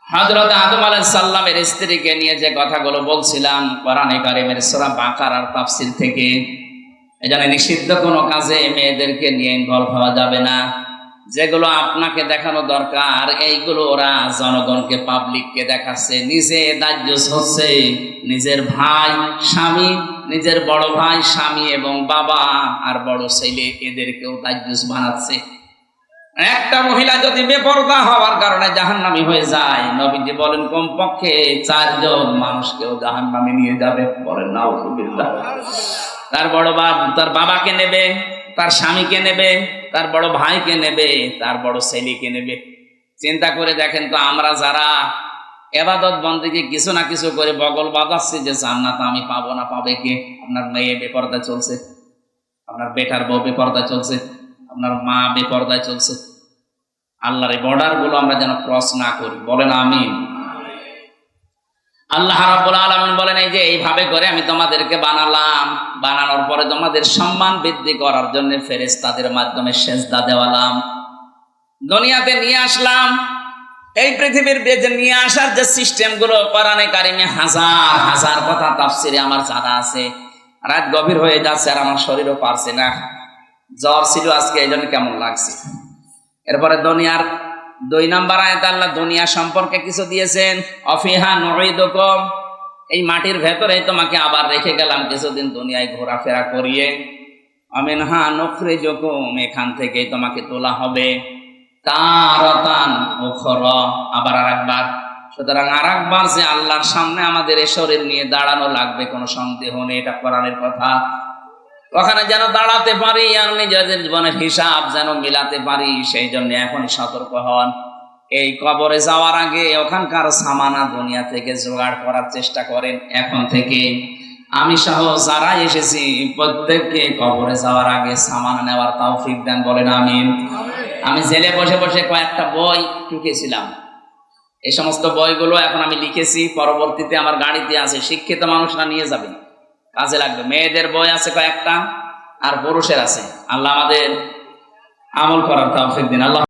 হযরত আদম আলাইহিস সালামের স্ত্রীকে নিয়ে যে কথাগুলো বলছিলাম কোরআনে কারীমের সূরা বাকারার তাফসীর থেকে, এজন্য নিষিদ্ধ কোনো কাজে মেয়েদেরকে নিয়ে ইনভলভ হওয়া যাবে না। যেগুলো আপনাকে দেখানো দরকার এইগুলো ওরা জনগণকে, পাবলিককে দেখাচ্ছে। নিজে দায়ুস হচ্ছে নিজের ভাই স্বামী, নিজের বড় ভাই স্বামী এবং বাবা আর বড় ছেলে, এদেরকেও দায়ুস বানাচ্ছে। একটা মহিলা যদি বেপরদা হওয়ার কারণে জাহান্নামী হয়ে যায়, নবীজি বলেন কমপক্ষে 4 জন মানুষকেও জাহান্নামে নিয়ে যাবে। বলেন নাউযুবিল্লাহ। তার বড় তার বাবাকে নেবে, তার স্বামীকে নেবে, তার বড় ভাইকে নেবে, তার বড় ছেলেকে নেবে। চিন্তা করে দেখেন তো, আমরা যারা ইবাদত বন্দেগী কিছু না কিছু করে বগল বাজাচ্ছি যে জান্নাত আমি পাবো না, পাবে কে? আপনার মেয়ে বেপরদা চলছে, আপনার বেটার বউ বেপরদা চলছে, আপনার মা বেপরদায় চলছে। আল্লাহর এই বর্ডার গুলো আমরা যেন ক্রস না করি। বলেন আমিন। আল্লাহ রাব্বুল আলামিন বলেন, এই যে এইভাবে করে আমি তোমাদেরকে বানালাম, বানানোর পরে তোমাদের সম্মান বৃদ্ধি করার জন্য ফেরেশতাদের মাধ্যমে সেজদা দেওয়ালাম, দুনিয়াতে নিয়ে আসলাম। এই পৃথিবীর বেজে নিয়ে আসার যে সিস্টেম গুলো কোরআনে কারিমে হাজার হাজার কথা তাফসিরে আমার জানা আছে। রাত গভীর হয়ে যাচ্ছে আর আমার শরীরও পারছে না, জ্বর ছিল আজকে, এই জন্য কেমন লাগছে। এরপরে দুনিয়ার 2 নম্বর আয়াতে আল্লাহ দুনিয়া সম্পর্কে কিছু দিয়েছেন। অফিহা নুঈদুকুম, এই মাটির ভেতরেই তোমাকে আবার রেখে গেলাম কিছুদিন দুনিয়ায় ঘোরাফেরা করিয়ে। আমিনহা নুখরিজুকুম, এখান থেকেই তোমাকে তোলা হবে। তারাতান উখরা, আবার আরেকবার। সুতরাং আরেকবার যে আল্লাহর সামনে আমাদের এই শরীর নিয়ে দাঁড়ানো লাগবে, কোনো সন্দেহ নেই, এটা কোরআনের কথা। ওখানে যেন দাঁড়াতে পারি আর নিজেদের জীবনের হিসাব যেন মিলাতে পারি, সেই জন্য এখনই সতর্ক হন। এই কবরে যাওয়ার আগে ওখানকার সামানা দুনিয়া থেকে জোগাড় করার চেষ্টা করেন এখন থেকে। আমি সহ যারা এসেছি প্রত্যেককে কবরে যাওয়ার আগে সামানা নেওয়ার তৌফিক দেন। বলেন আমিন। আমি জেলে বসে বসে কয়েকটা বই টুকেছিলাম, এই সমস্ত বইগুলো এখন আমি লিখেছি, পরবর্তীতে আমার গাড়িতে আছে, শিক্ষিত মানুষরা নিয়ে যাবেন, কাজে লাগবে। মেয়েদের বই আছে কয়েকটা আর পুরুষের আছে। আল্লাহ আমাদের আমল করার তৌফিক দিন। আল্লাহ